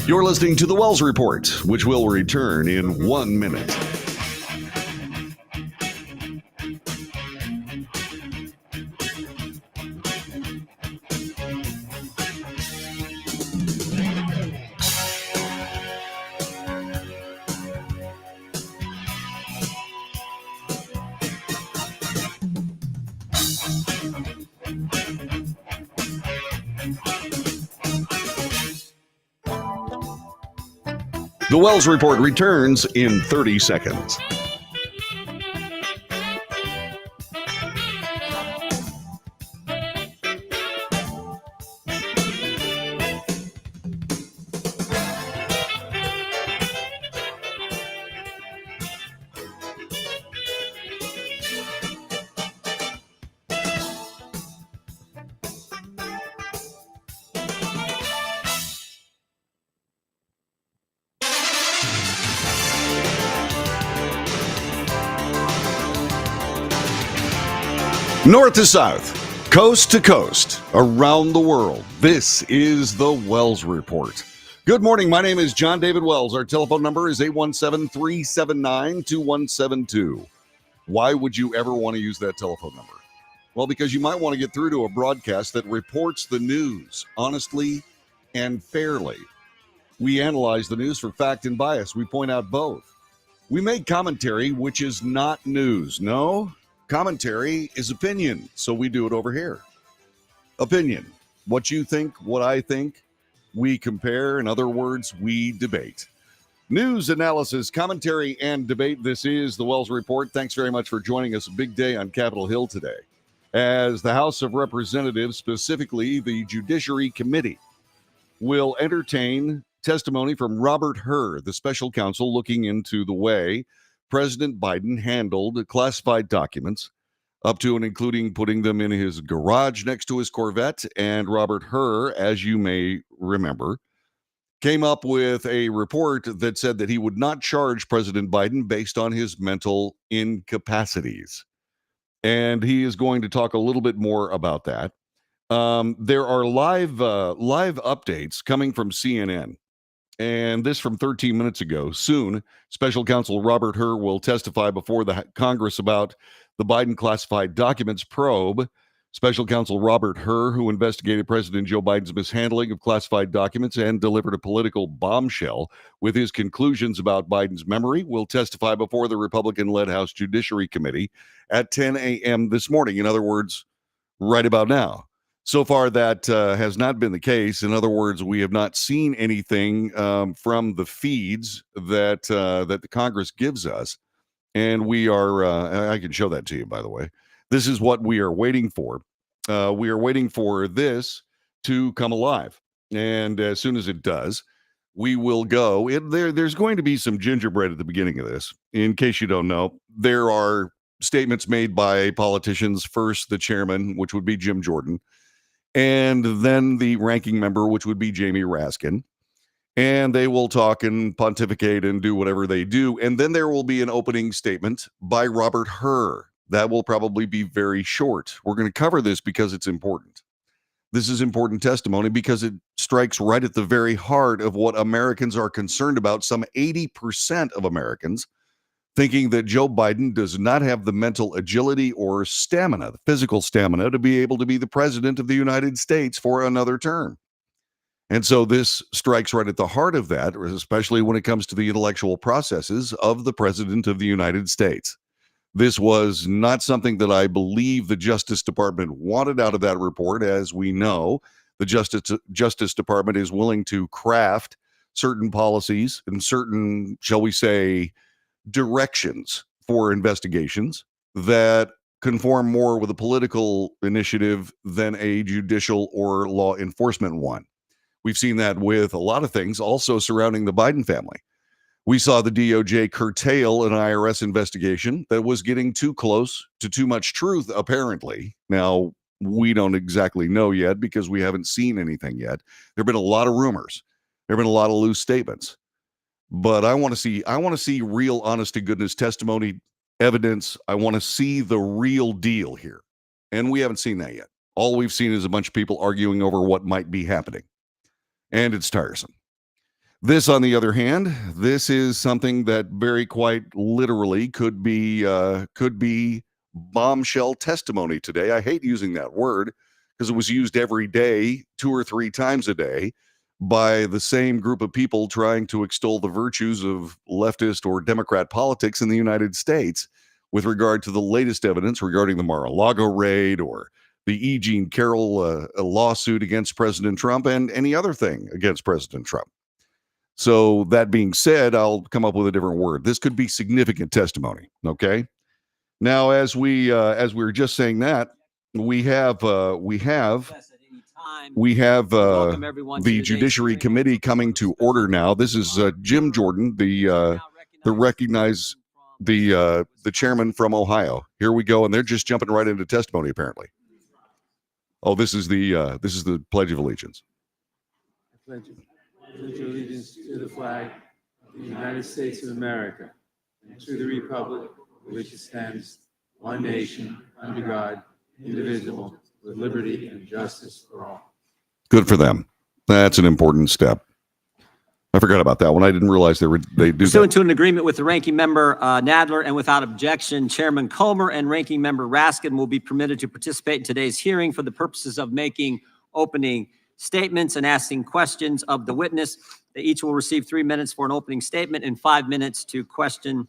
You're listening to The Wells Report, which will return in 1 minute. The Wells Report returns in 30 seconds. North to south, coast to coast, around the world, this is the Wells Report. Good morning, my name is John David Wells. Our telephone number is 817-379-2172. Why would you ever want to use that telephone number? Well, because you might want to get through to a broadcast that reports the news honestly and fairly. We analyze the news for fact and bias. We point out both. We make commentary, which is not news. No. Commentary is opinion, so we do it over here. Opinion. What you think, what I think, we compare. In other words, we debate. News, analysis, commentary, and debate. This is the Wells Report. Thanks very much for joining us. A big day on Capitol Hill today, as the House of Representatives, specifically the Judiciary Committee, will entertain testimony from Robert Hur, the special counsel looking into the way President Biden handled classified documents, up to and including putting them in his garage next to his Corvette. And Robert Hur, as you may remember, came up with a report that said that he would not charge President Biden based on his mental incapacities. And he is going to talk a little bit more about that. There are live updates coming from CNN. And this from 13 minutes ago. Soon, Special Counsel Robert Hur will testify before the Congress about the Biden classified documents probe. Special Counsel Robert Hur, who investigated President Joe Biden's mishandling of classified documents and delivered a political bombshell with his conclusions about Biden's memory, will testify before the Republican-led House Judiciary Committee at 10 a.m. this morning. In other words, right about now. So far, that has not been the case. In other words, we have not seen anything from the feeds that the Congress gives us. And we are, I can show that to you, by the way. This is what we are waiting for. We are waiting for this to come alive. And as soon as it does, we will go. There's going to be some gingerbread at the beginning of this. In case you don't know, there are statements made by politicians. First, the chairman, which would be Jim Jordan, and then the ranking member, which would be Jamie Raskin. And they will talk and pontificate and do whatever they do. And then there will be an opening statement by Robert Hur. That will probably be very short. We're going to cover this because it's important. This is important testimony because it strikes right at the very heart of what Americans are concerned about. Some 80% of Americans thinking that Joe Biden does not have the mental agility or stamina, the physical stamina, to be able to be the president of the United States for another term. And so this strikes right at the heart of that, especially when it comes to the intellectual processes of the president of the United States. This was not something that I believe the Justice Department wanted out of that report. As we know, the Justice Department is willing to craft certain policies and certain, shall we say, directions for investigations that conform more with a political initiative than a judicial or law enforcement one. We've seen that with a lot of things also surrounding the Biden family. We saw the DOJ curtail an IRS investigation that was getting too close to too much truth, apparently. Now, we don't exactly know yet because we haven't seen anything yet. There have been a lot of rumors. There have been a lot of loose statements. But I want to see real honest to goodness testimony, evidence. I want to see the real deal here. And we haven't seen that yet. All we've seen is a bunch of people arguing over what might be happening. And it's tiresome. This, on the other hand, this is something that very quite literally could be bombshell testimony today. I hate using that word because it was used every day, 2 or 3 times a day, by the same group of people trying to extol the virtues of leftist or Democrat politics in the United States with regard to the latest evidence regarding the Mar-a-Lago raid or the E. Jean Carroll lawsuit against President Trump and any other thing against President Trump. So that being said, I'll come up with a different word. This could be significant testimony. Okay. Now, as we were just saying that, we have the Judiciary Committee coming to order now. This is Jim Jordan, the chairman from Ohio. Here we go, and they're just jumping right into testimony. Apparently. Oh, this is the Pledge of Allegiance. I pledge allegiance to the flag of the United States of America and to the republic for which it stands, one nation, under God, indivisible, with liberty and justice for all. Good for them. That's an important step. I forgot about that one. I didn't realize they do Pursuant to an agreement with the ranking member Nadler and without objection, Chairman Comer and ranking member Raskin will be permitted to participate in today's hearing for the purposes of making opening statements and asking questions of the witness. They each will receive 3 minutes for an opening statement and 5 minutes to question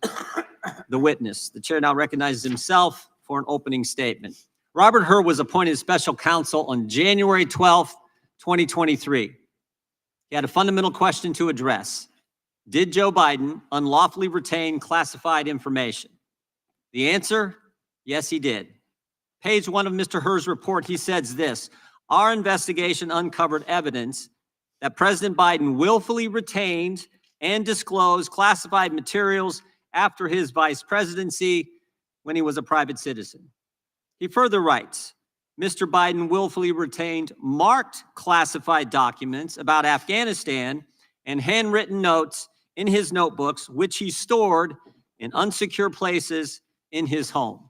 the witness. The chair now recognizes himself for an opening statement. Robert Hur was appointed special counsel on January 12th, 2023. He had a fundamental question to address. Did Joe Biden unlawfully retain classified information? The answer, yes, he did. Page 1 of Mr. Hur's report, he says this: our investigation uncovered evidence that President Biden willfully retained and disclosed classified materials after his vice presidency when he was a private citizen. He further writes, Mr. Biden willfully retained marked classified documents about Afghanistan and handwritten notes in his notebooks, which he stored in unsecure places in his home.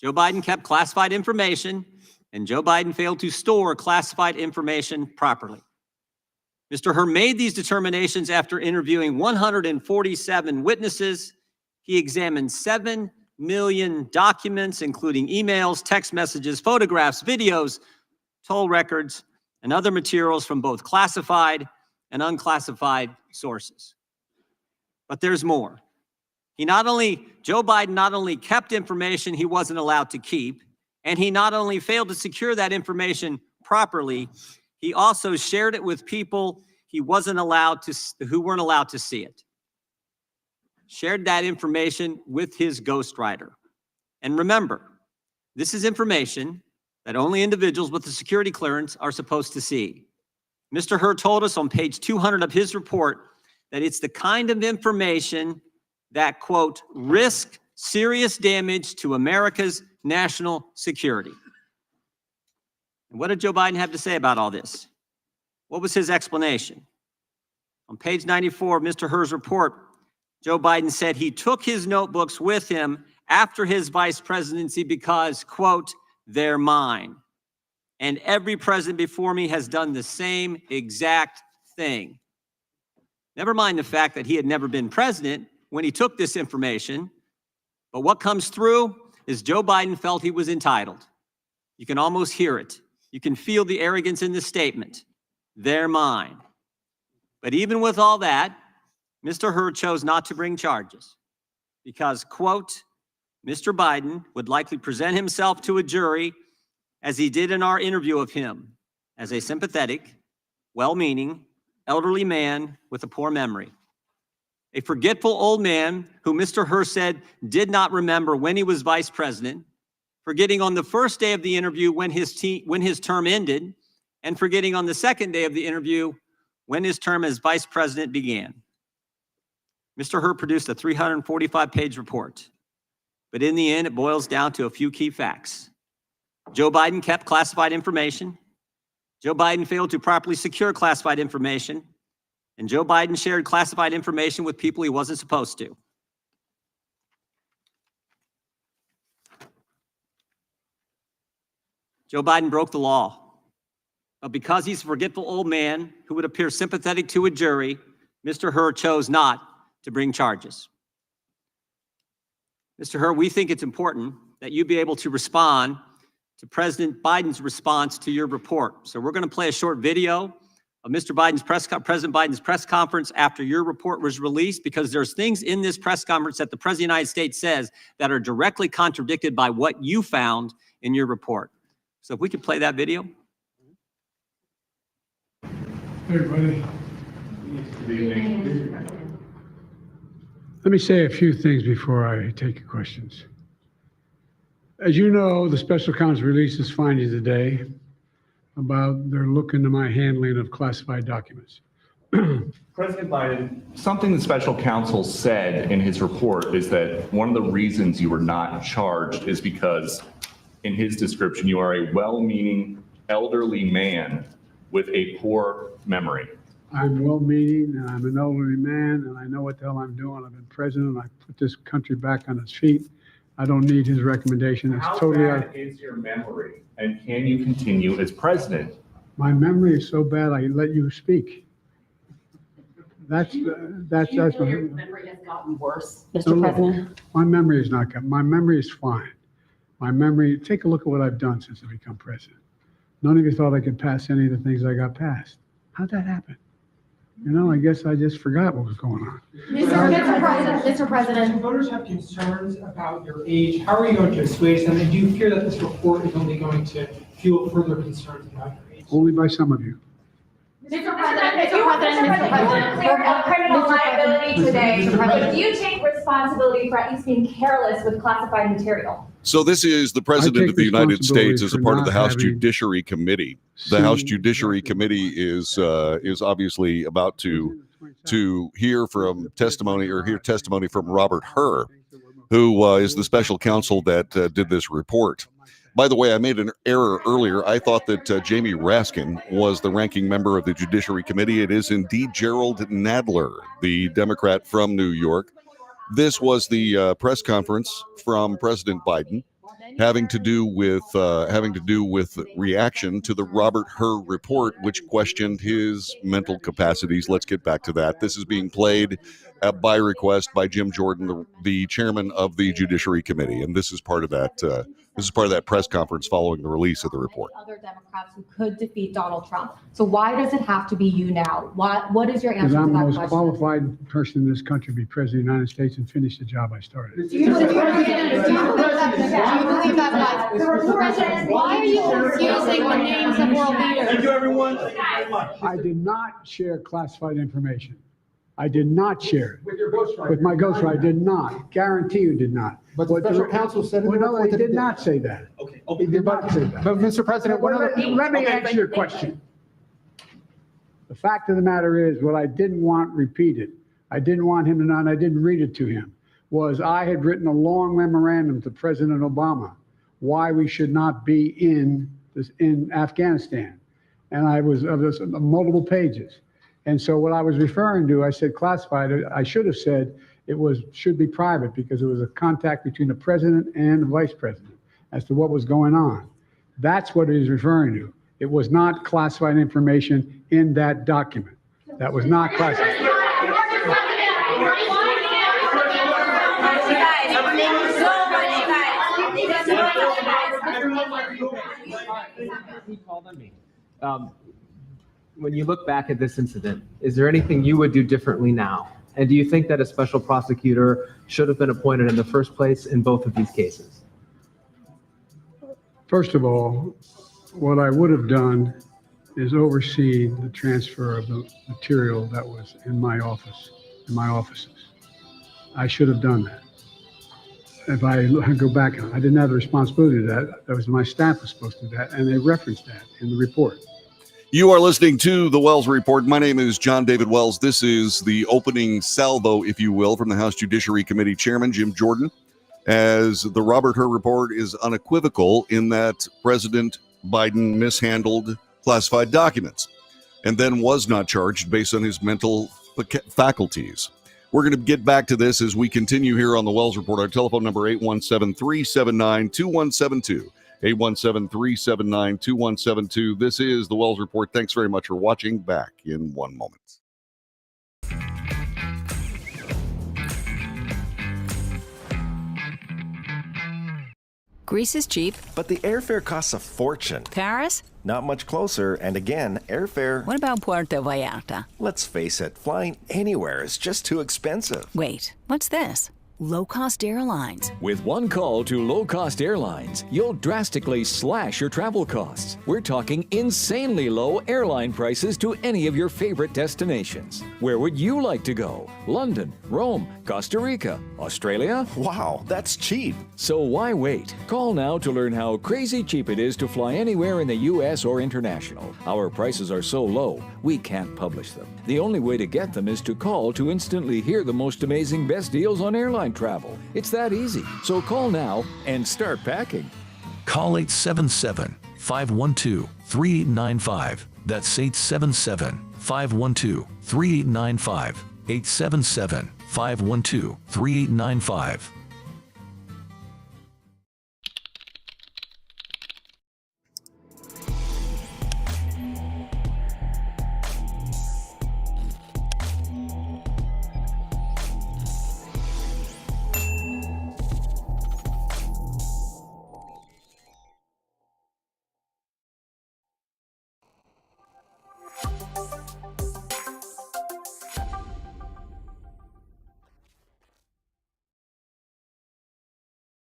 Joe Biden kept classified information, and Joe Biden failed to store classified information properly. Mr. Hur made these determinations after interviewing 147 witnesses. He examined 7 million documents, including emails, text messages, photographs, videos, toll records, and other materials from both classified and unclassified sources. But there's more. Joe Biden not only kept information he wasn't allowed to keep, and he not only failed to secure that information properly, he also shared it with people who weren't allowed to see it. Shared that information with his ghostwriter. And remember, this is information that only individuals with a security clearance are supposed to see. Mr. Hur told us on page 200 of his report that it's the kind of information that, quote, risk serious damage to America's national security. And what did Joe Biden have to say about all this? What was his explanation? On page 94 of Mr. Hur's report, Joe Biden said he took his notebooks with him after his vice presidency because, quote, they're mine. And every president before me has done the same exact thing. Never mind the fact that he had never been president when he took this information. But what comes through is Joe Biden felt he was entitled. You can almost hear it. You can feel the arrogance in this statement. They're mine. But even with all that, Mr. Hur chose not to bring charges because, quote, Mr. Biden would likely present himself to a jury as he did in our interview of him as a sympathetic, well-meaning, elderly man with a poor memory. A forgetful old man who Mr. Hur said did not remember when he was vice president, forgetting on the first day of the interview when his term ended, and forgetting on the second day of the interview when his term as vice president began. Mr. Hur produced a 345-page report, but in the end, it boils down to a few key facts. Joe Biden kept classified information. Joe Biden failed to properly secure classified information. And Joe Biden shared classified information with people he wasn't supposed to. Joe Biden broke the law. But because he's a forgetful old man who would appear sympathetic to a jury, Mr. Hur chose not to bring charges. Mr. Hur, we think it's important that you be able to respond to President Biden's response to your report. So we're going to play a short video of President Biden's press conference after your report was released, because there's things in this press conference that the President of the United States says that are directly contradicted by what you found in your report. So if we could play that video. Hey, everybody. Good evening. Let me say a few things before I take your questions. As you know, the special counsel released his findings today about their look into my handling of classified documents. President Biden, something the special counsel said in his report is that one of the reasons you were not charged is because, in his description, you are a well-meaning elderly man with a poor memory. I'm well-meaning, and I'm an elderly man, and I know what the hell I'm doing. I've been president. I put this country back on its feet. I don't need his recommendation. It's How totally bad is your memory, and can you continue as president? My memory is so bad, I let you speak. That's Do you feel your memory has gotten worse, No, Mr. look, President? My memory is not good. My memory is fine. My memory, take a look at what I've done since I become president. None of you thought I could pass any of the things I got passed. How'd that happen? You know, I guess I just forgot what was going on. Mr. President. If voters have concerns about your age, how are you going to assuage them? And do you fear that this report is only going to fuel further concerns about your age? Only by some of you. Mr. President, clear up criminal liability today. Do you take responsibility for at least being careless with classified material? So this is the President take of the United responsibility States as a for part of the not House having Judiciary Committee. The seen House Judiciary exactly Committee is obviously about to hear from testimony or hear testimony from Robert Hur, who is the special counsel that did this report. By the way, I made an error earlier. I thought that Jamie Raskin was the ranking member of the Judiciary Committee. It is indeed Gerald Nadler, the Democrat from New York. This was the press conference from President Biden having to do with reaction to the Robert Hur report, which questioned his mental capacities. Let's get back to that. This is being played by request by Jim Jordan, the chairman of the Judiciary Committee, and this is part of that. This is part of that press conference following the release of the report. Other Democrats who could defeat Donald Trump. So why does it have to be you now? What is your Because answer to I'm the that most question? qualified person in this country to be president of the United States and finish the job I started. Do you believe that, guys? Mr. President, why are you confusing the names of world leaders? Thank you, everyone. I did not share classified information. I did not share it. With your ghostwriter. With my ghostwriter, I did not. Guarantee you did not. But the What special counsel said in the Well, no, report he that it did did. not say that. Okay, He did not say that. But Mr. President, one other. Let me answer your question. The fact of the matter is, what I didn't want repeated, I didn't want him to know, and I didn't read it to him, was I had written a long memorandum to President Obama why we should not be in Afghanistan. And I was of this multiple pages. And so what I was referring to, I said classified. I should have said should be private, because it was a contact between the president and the vice president as to what was going on. That's what it is referring to. It was not classified information in that document. That was not classified. When you look back at this incident, is there anything you would do differently now? And do you think that a special prosecutor should have been appointed in the first place in both of these cases? First of all, what I would have done is oversee the transfer of the material that was in my office, in my offices. I should have done that. If I go back, I didn't have the responsibility to that. That was my staff was supposed to do that, and they referenced that in the report. You are listening to the Wells Report. My name is John David Wells. This is the opening salvo, if you will, from the House Judiciary Committee Chairman Jim Jordan, as the Robert Hur report is unequivocal in that President Biden mishandled classified documents and then was not charged based on his mental faculties. We're going to get back to this as we continue here on the Wells Report. Our telephone number 817-379-2172. 817-379-2172. This is the Wells Report. Thanks very much for watching. Back in 1 moment. Greece is cheap. But the airfare costs a fortune. Paris? Not much closer, and again, airfare... What about Puerto Vallarta? Let's face it, flying anywhere is just too expensive. Wait, what's this? Low-cost airlines. With one call to low-cost airlines, you'll drastically slash your travel costs. We're talking insanely low airline prices to any of your favorite destinations. Where would you like to go? London, Rome, Costa Rica, Australia? Wow, that's cheap. So why wait? Call now to learn how crazy cheap it is to fly anywhere in the U.S. or international. Our prices are so low, we can't publish them. The only way to get them is to call to instantly hear the most amazing best deals on airline travel. It's that easy. So call now and start packing. Call 877-512-3895. That's 877-512-3895. 877-512-3895.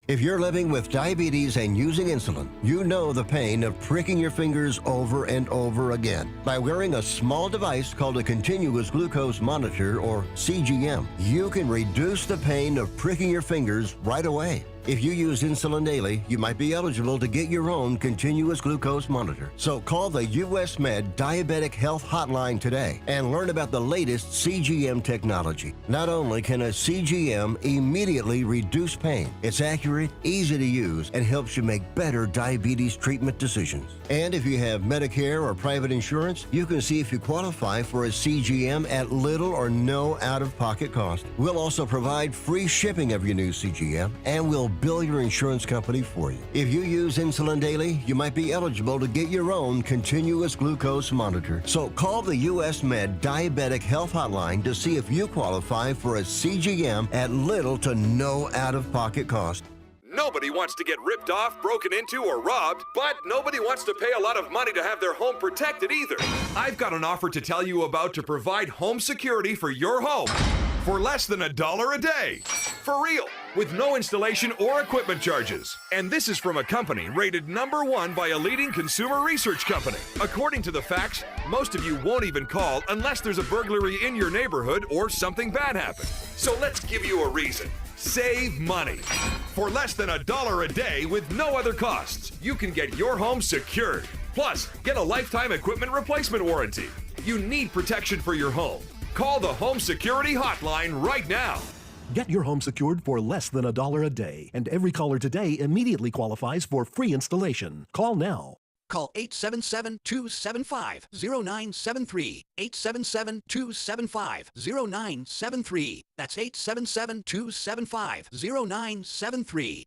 If you're living with diabetes and using insulin, you know the pain of pricking your fingers over and over again. By wearing a small device called a continuous glucose monitor, or CGM, you can reduce the pain of pricking your fingers right away. If you use insulin daily, you might be eligible to get your own continuous glucose monitor. So call the US Med Diabetic Health Hotline today and learn about the latest CGM technology. Not only can a CGM immediately reduce pain, it's accurate, easy to use, and helps you make better diabetes treatment decisions. And if you have Medicare or private insurance, you can see if you qualify for a CGM at little or no out-of-pocket cost. We'll also provide free shipping of your new CGM, and we'll bill your insurance company for you. If you use insulin daily, you might be eligible to get your own continuous glucose monitor. So call the US Med Diabetic Health Hotline to see if you qualify for a CGM at little to no out-of-pocket cost. Nobody wants to get ripped off, broken into, or robbed, but nobody wants to pay a lot of money to have their home protected either. I've got an offer to tell you about to provide home security for your home for less than $1 a day. For real, with no installation or equipment charges. And this is from a company rated #1 by a leading consumer research company. According to the facts, most of you won't even call unless there's a burglary in your neighborhood or something bad happened. So let's give you a reason. Save money. For less than $1 a day with no other costs, you can get your home secured. Plus, get a lifetime equipment replacement warranty. You need protection for your home. Call the Home Security Hotline right now. Get your home secured for less than $1 a day, and every caller today immediately qualifies for free installation. Call now. Call 877-275-0973. 877-275-0973. That's 877-275-0973.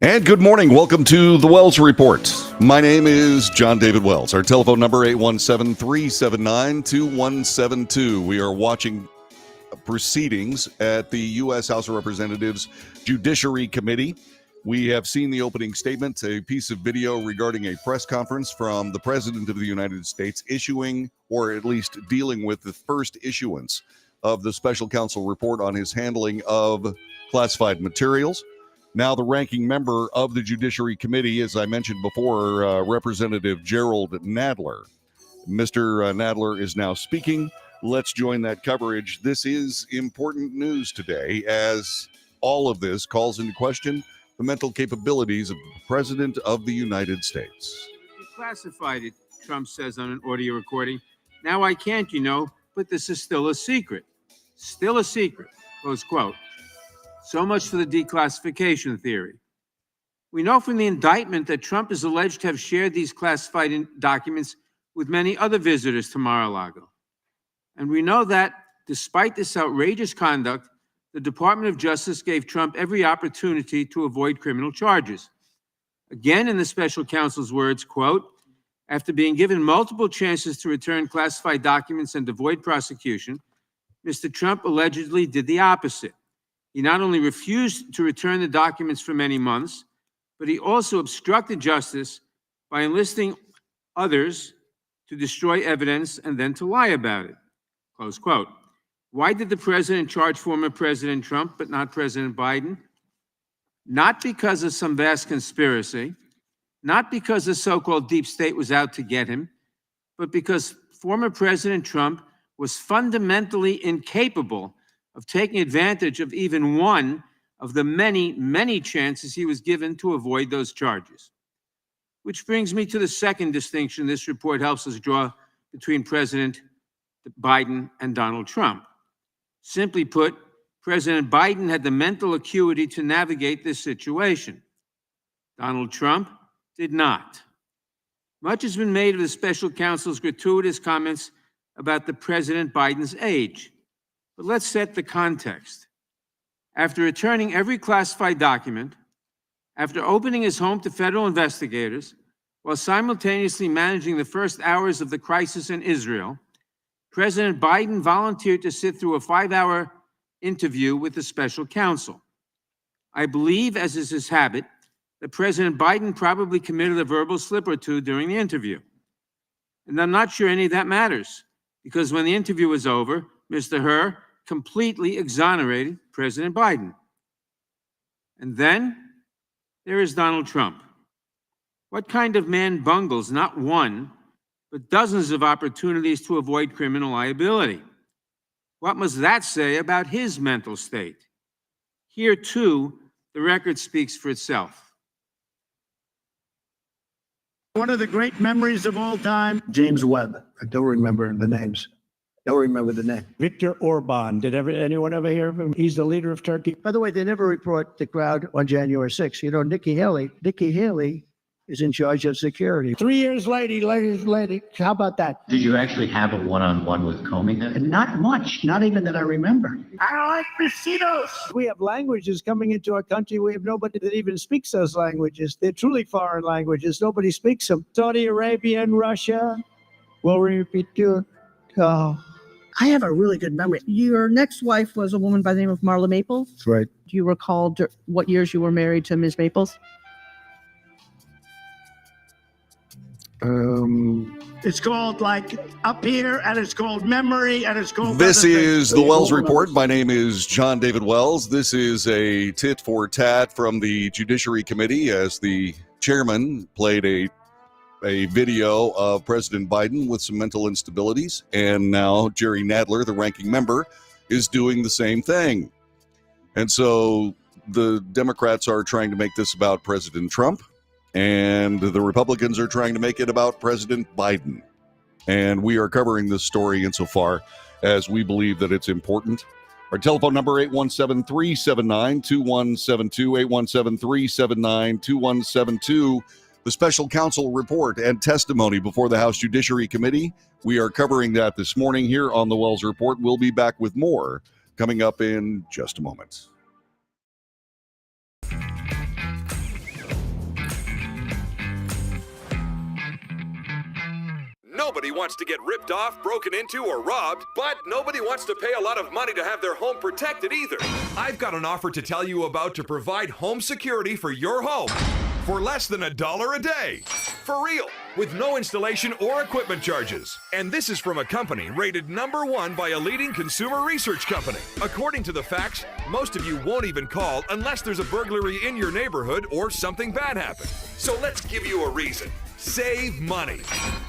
And good morning. Welcome to the Wells Report. My name is John David Wells. Our telephone number 817-379-2172. We are watching proceedings at the U.S. House of Representatives Judiciary Committee. We have seen the opening statement, a piece of video regarding a press conference from the President of the United States issuing, or at least dealing with, the first issuance of the special counsel report on his handling of classified materials. Now, the ranking member of the Judiciary Committee, as I mentioned before, Representative Jerrold Nadler. Mr. Nadler is now speaking. Let's join that coverage. This is important news today, as all of this calls into question the mental capabilities of the President of the United States. You classified it, Trump says on an audio recording. Now I can't, but this is still a secret. Still a secret, close quote. So much for the declassification theory. We know from the indictment that Trump is alleged to have shared these classified documents with many other visitors to Mar-a-Lago. And we know that, despite this outrageous conduct, the Department of Justice gave Trump every opportunity to avoid criminal charges. Again, in the special counsel's words, quote, after being given multiple chances to return classified documents and avoid prosecution, Mr. Trump allegedly did the opposite. He not only refused to return the documents for many months, but he also obstructed justice by enlisting others to destroy evidence and then to lie about it, close quote. Why did the president charge former President Trump but not President Biden? Not because of some vast conspiracy, not because the so-called deep state was out to get him, but because former President Trump was fundamentally incapable of taking advantage of even one of the many, many chances he was given to avoid those charges. Which brings me to the second distinction this report helps us draw between President Biden and Donald Trump. Simply put, President Biden had the mental acuity to navigate this situation. Donald Trump did not. Much has been made of the special counsel's gratuitous comments about the President Biden's age. But let's set the context. After returning every classified document, after opening his home to federal investigators, while simultaneously managing the first hours of the crisis in Israel, President Biden volunteered to sit through a 5-hour interview with the special counsel. I believe, as is his habit, that President Biden probably committed a verbal slip or two during the interview. And I'm not sure any of that matters, because when the interview was over, Mr. Hur completely exonerated President Biden. And then there is Donald Trump. What kind of man bungles not one, but dozens of opportunities to avoid criminal liability? What must that say about his mental state? Here, too, the record speaks for itself. One of the great memories of all time, James Webb. I don't remember the names. Don't remember the name. Viktor Orban. Did anyone ever hear of him? He's the leader of Turkey. By the way, they never report the crowd on January 6th. You know, Nikki Haley is in charge of security. 3 years later, how about that? Did you actually have a one-on-one with Comey then? Not much, not even that I remember. I like mosquitoes. We have languages coming into our country. We have nobody that even speaks those languages. They're truly foreign languages. Nobody speaks them. Saudi Arabia and Russia will repeat you. Oh, I have a really good memory. Your next wife was a woman by the name of Marla Maples. That's right. Do you recall what years you were married to Ms. Maples? It's called like Up Here, and it's called Memory, and it's called. This is the Wells Report. My name is John David Wells. This is a tit for tat from the Judiciary Committee as the chairman played a video of President Biden with some mental instabilities. And now Jerry Nadler, the ranking member, is doing the same thing. And so the Democrats are trying to make this about President Trump, and the Republicans are trying to make it about President Biden. And we are covering this story insofar as we believe that it's important. Our telephone number, 817-379-2172, 817-379-2172. The special counsel report and testimony before the House Judiciary Committee. We are covering that this morning here on the Wells Report. We'll be back with more coming up in just a moment. Nobody wants to get ripped off, broken into, or robbed, but nobody wants to pay a lot of money to have their home protected either. I've got an offer to tell you about to provide home security for your home for less than $1 a day. For real, with no installation or equipment charges. And this is from a company rated #1 by a leading consumer research company. According to the facts, most of you won't even call unless there's a burglary in your neighborhood or something bad happened. So let's give you a reason. Save money.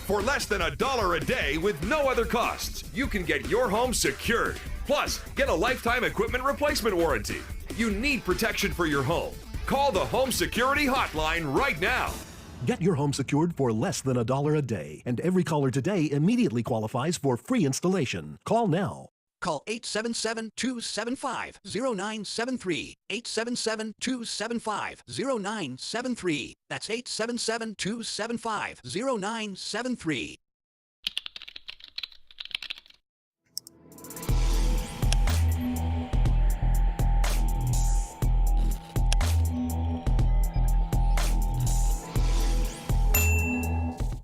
For less than $1 a day with no other costs, you can get your home secured. Plus, get a lifetime equipment replacement warranty. You need protection for your home. Call the Home Security Hotline right now. Get your home secured for less than $1 a day, and every caller today immediately qualifies for free installation. Call now. Call 877-275-0973. 877-275-0973. That's 877-275-0973.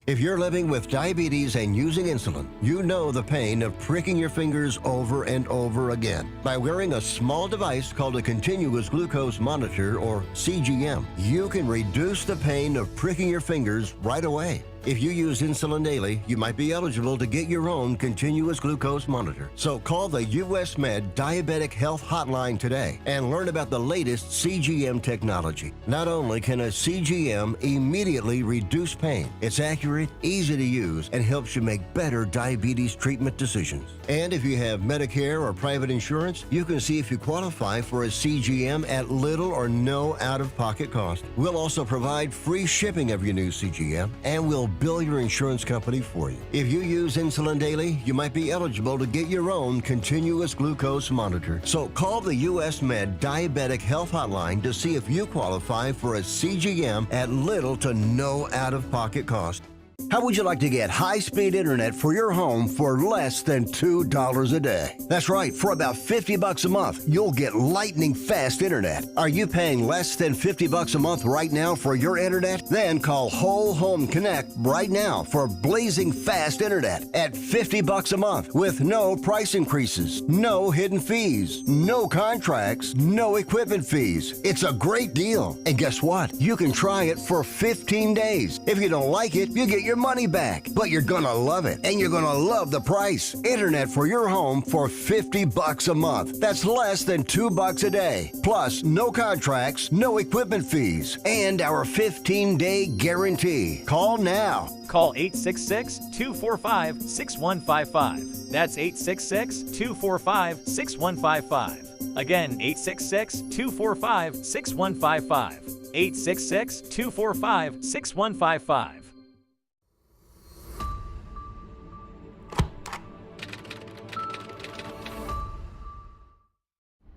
If you're living with diabetes and using insulin, you know the pain of pricking your fingers over and over again. By wearing a small device called a continuous glucose monitor, or CGM, you can reduce the pain of pricking your fingers right away. If you use insulin daily, you might be eligible to get your own continuous glucose monitor. So call the US Med Diabetic Health Hotline today and learn about the latest CGM technology. Not only can a CGM immediately reduce pain, it's accurate, easy to use, and helps you make better diabetes treatment decisions. And if you have Medicare or private insurance, you can see if you qualify for a CGM at little or no out-of-pocket cost. We'll also provide free shipping of your new CGM, and we'll bill your insurance company for you. If you use insulin daily, you might be eligible to get your own continuous glucose monitor. So call the US Med Diabetic Health Hotline to see if you qualify for a CGM at little to no out-of-pocket cost. How would you like to get high-speed internet for your home for less than $2 a day? That's right, for about $50 a month, you'll get lightning fast internet. Are you paying less than $50 a month right now for your internet? Then call Whole Home Connect right now for blazing fast internet at $50 a month with no price increases, no hidden fees, no contracts, no equipment fees. It's a great deal. And guess what? You can try it for 15 days. If you don't like it, you get your money back, but you're gonna love it, and you're gonna love the price. Internet for your home for $50 a month. That's less than $2 a day. Plus, no contracts, no equipment fees, and our 15-day guarantee. Call now. Call 866-245-6155. That's 866-245-6155. Again, 866-245-6155. 866-245-6155.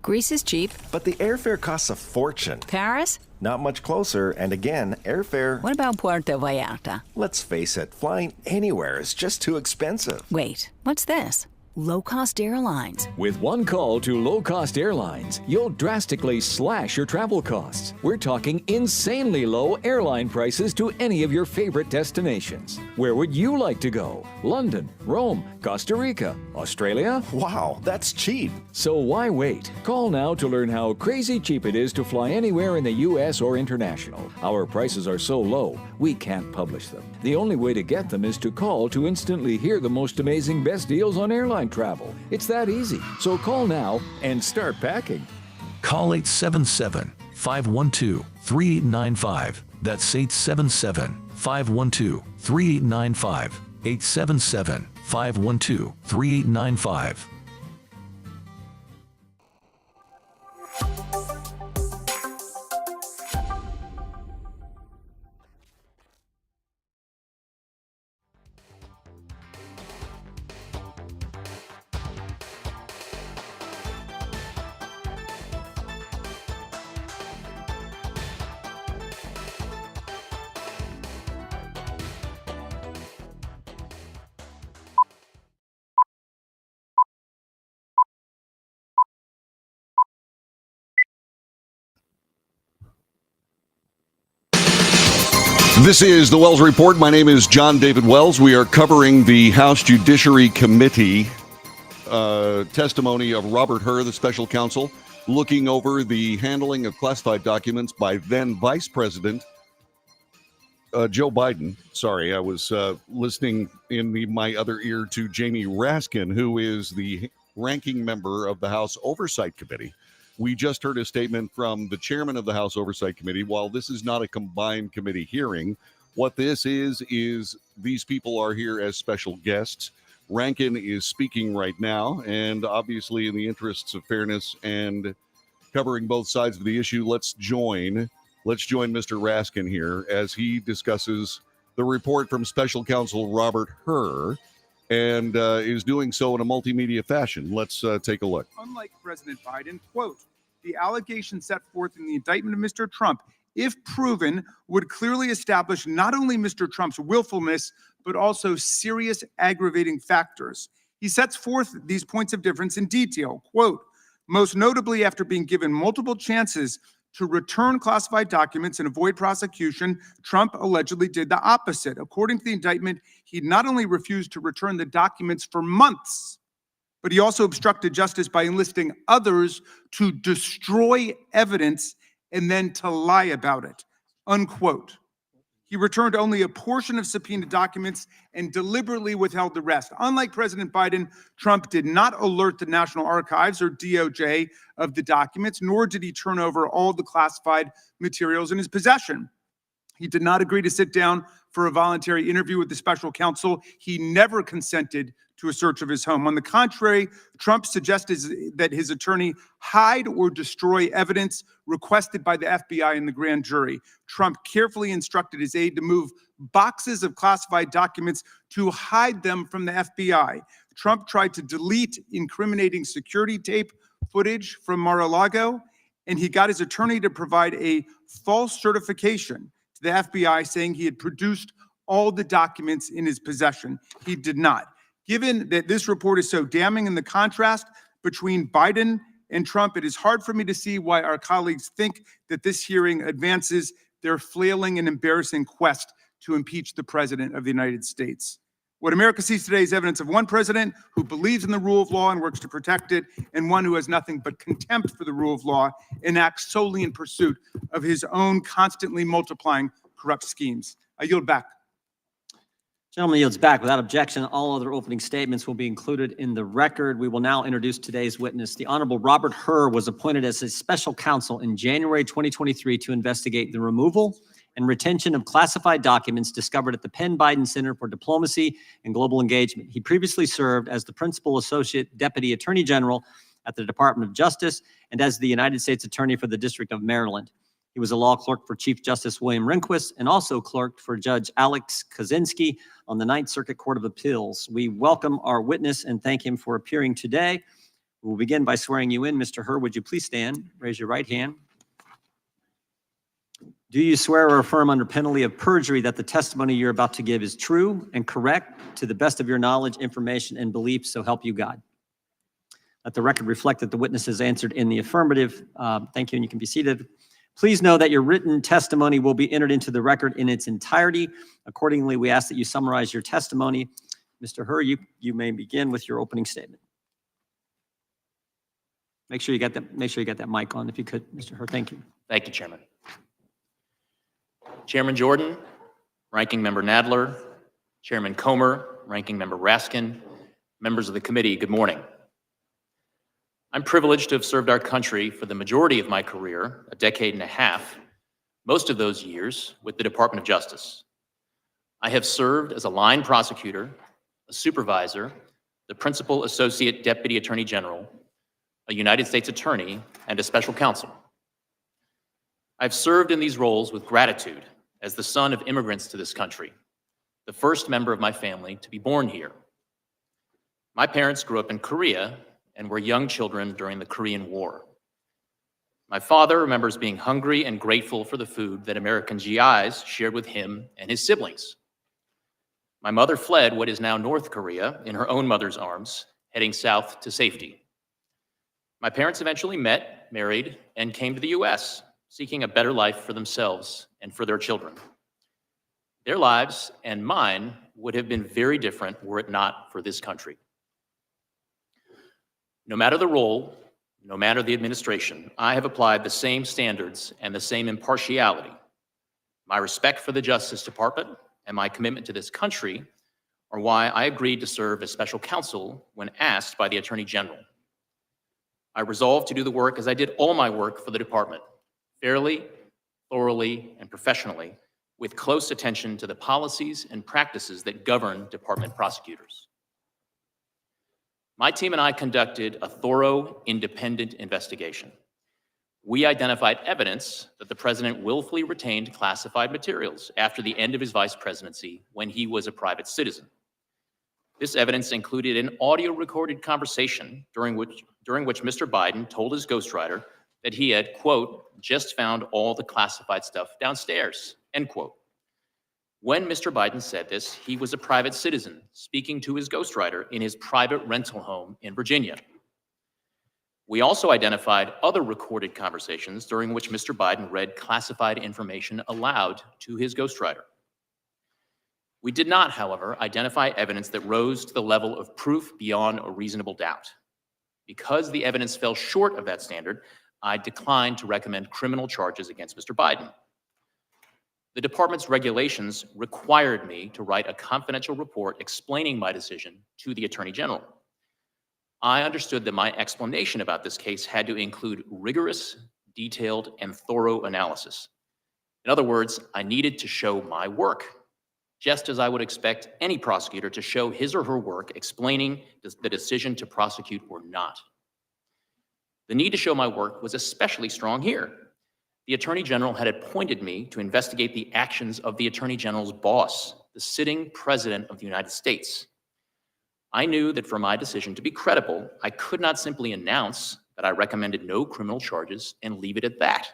Greece is cheap. But the airfare costs a fortune. Paris? Not much closer, and again, airfare... What about Puerto Vallarta? Let's face it, flying anywhere is just too expensive. Wait, what's this? Low-cost airlines. With one call to low-cost airlines, you'll drastically slash your travel costs. We're talking insanely low airline prices to any of your favorite destinations. Where would you like to go? London, Rome, Costa Rica, Australia? Wow, that's cheap. So why wait? Call now to learn how crazy cheap it is to fly anywhere in the U.S. or international. Our prices are so low, we can't publish them. The only way to get them is to call to instantly hear the most amazing best deals on airline travel. It's that easy. So call now and start packing. Call 877-512-3895. That's 877-512-3895. 877-512-3895. This is the Wells Report. My name is John David Wells. We are covering the House Judiciary Committee testimony of Robert Hur, the special counsel, looking over the handling of classified documents by then Vice President Joe Biden. Sorry, I was listening in my other ear to Jamie Raskin, who is the ranking member of the House Oversight Committee. We just heard a statement from the chairman of the House Oversight Committee. While this is not a combined committee hearing, what this is these people are here as special guests. Rankin is speaking right now, and obviously in the interests of fairness and covering both sides of the issue, let's join Let's join Mr. Raskin here as he discusses the report from Special Counsel Robert Hur, and is doing so in a multimedia fashion. Let's take a look. Unlike President Biden, quote, the allegations set forth in the indictment of Mr. Trump, if proven, would clearly establish not only Mr. Trump's willfulness, but also serious aggravating factors. He sets forth these points of difference in detail, quote, most notably after being given multiple chances to return classified documents and avoid prosecution, Trump allegedly did the opposite. According to the indictment, he not only refused to return the documents for months, but he also obstructed justice by enlisting others to destroy evidence and then to lie about it, unquote. He returned only a portion of subpoenaed documents and deliberately withheld the rest. Unlike President Biden, Trump did not alert the National Archives or DOJ of the documents, nor did he turn over all the classified materials in his possession. He did not agree to sit down for a voluntary interview with the special counsel. He never consented to a search of his home. On the contrary, Trump suggested that his attorney hide or destroy evidence requested by the FBI and the grand jury. Trump carefully instructed his aide to move boxes of classified documents to hide them from the FBI. Trump tried to delete incriminating security tape footage from Mar-a-Lago, and he got his attorney to provide a false certification to the FBI saying he had produced all the documents in his possession. He did not. Given that this report is so damning in the contrast between Biden and Trump, it is hard for me to see why our colleagues think that this hearing advances their flailing and embarrassing quest to impeach the President of the United States. What America sees today is evidence of one president who believes in the rule of law and works to protect it, and one who has nothing but contempt for the rule of law and acts solely in pursuit of his own constantly multiplying corrupt schemes. I yield back. Gentleman yields back without objection. All other opening statements will be included in the record. We will now introduce today's witness. The Honorable Robert Hur was appointed as a special counsel in January 2023 to investigate the removal and retention of classified documents discovered at the Penn Biden Center for Diplomacy and Global Engagement. He previously served as the Principal Associate Deputy Attorney General at the Department of Justice and as the United States Attorney for the District of Maryland. He was a law clerk for Chief Justice William Rehnquist and also clerked for Judge Alex Kaczynski on the Ninth Circuit Court of Appeals. We welcome our witness and thank him for appearing today. We'll begin by swearing you in. Mr. Hur, would you please stand? Raise your right hand. Do you swear or affirm under penalty of perjury that the testimony you're about to give is true and correct to the best of your knowledge, information, and belief, so help you God? Let the record reflect that the witness has answered in the affirmative. Thank you, and you can be seated. Please know that your written testimony will be entered into the record in its entirety. Accordingly, we ask that you summarize your testimony. Mr. Hur, you may begin with your opening statement. Make sure you get that mic on if you could, Mr. Hur. Thank you. Thank you, Chairman. Chairman Jordan, Ranking Member Nadler, Chairman Comer, Ranking Member Raskin, members of the committee, good morning. I'm privileged to have served our country for the majority of my career, a decade and a half, most of those years with the Department of Justice. I have served as a line prosecutor, a supervisor, the Principal Associate Deputy Attorney General, a United States Attorney, and a special counsel. I've served in these roles with gratitude as the son of immigrants to this country, the first member of my family to be born here. My parents grew up in Korea and were young children during the Korean War. My father remembers being hungry and grateful for the food that American GIs shared with him and his siblings. My mother fled what is now North Korea in her own mother's arms, heading south to safety. My parents eventually met, married, and came to the US, seeking a better life for themselves and for their children. Their lives and mine would have been very different were it not for this country. No matter the role, no matter the administration, I have applied the same standards and the same impartiality. My respect for the Justice Department and my commitment to this country are why I agreed to serve as special counsel when asked by the Attorney General. I resolved to do the work as I did all my work for the department, fairly, thoroughly, and professionally, with close attention to the policies and practices that govern department prosecutors. My team and I conducted a thorough, independent investigation. We identified evidence that the president willfully retained classified materials after the end of his vice presidency when he was a private citizen. This evidence included an audio recorded conversation during which Mr. Biden told his ghostwriter that he had, quote, just found all the classified stuff downstairs, end quote. When Mr. Biden said this, he was a private citizen speaking to his ghostwriter in his private rental home in Virginia. We also identified other recorded conversations during which Mr. Biden read classified information aloud to his ghostwriter. We did not, however, identify evidence that rose to the level of proof beyond a reasonable doubt. Because the evidence fell short of that standard, I declined to recommend criminal charges against Mr. Biden. The department's regulations required me to write a confidential report explaining my decision to the Attorney General. I understood that my explanation about this case had to include rigorous, detailed, and thorough analysis. In other words, I needed to show my work, just as I would expect any prosecutor to show his or her work explaining the decision to prosecute or not. The need to show my work was especially strong here. The Attorney General had appointed me to investigate the actions of the Attorney General's boss, the sitting President of the United States. I knew that for my decision to be credible, I could not simply announce that I recommended no criminal charges and leave it at that.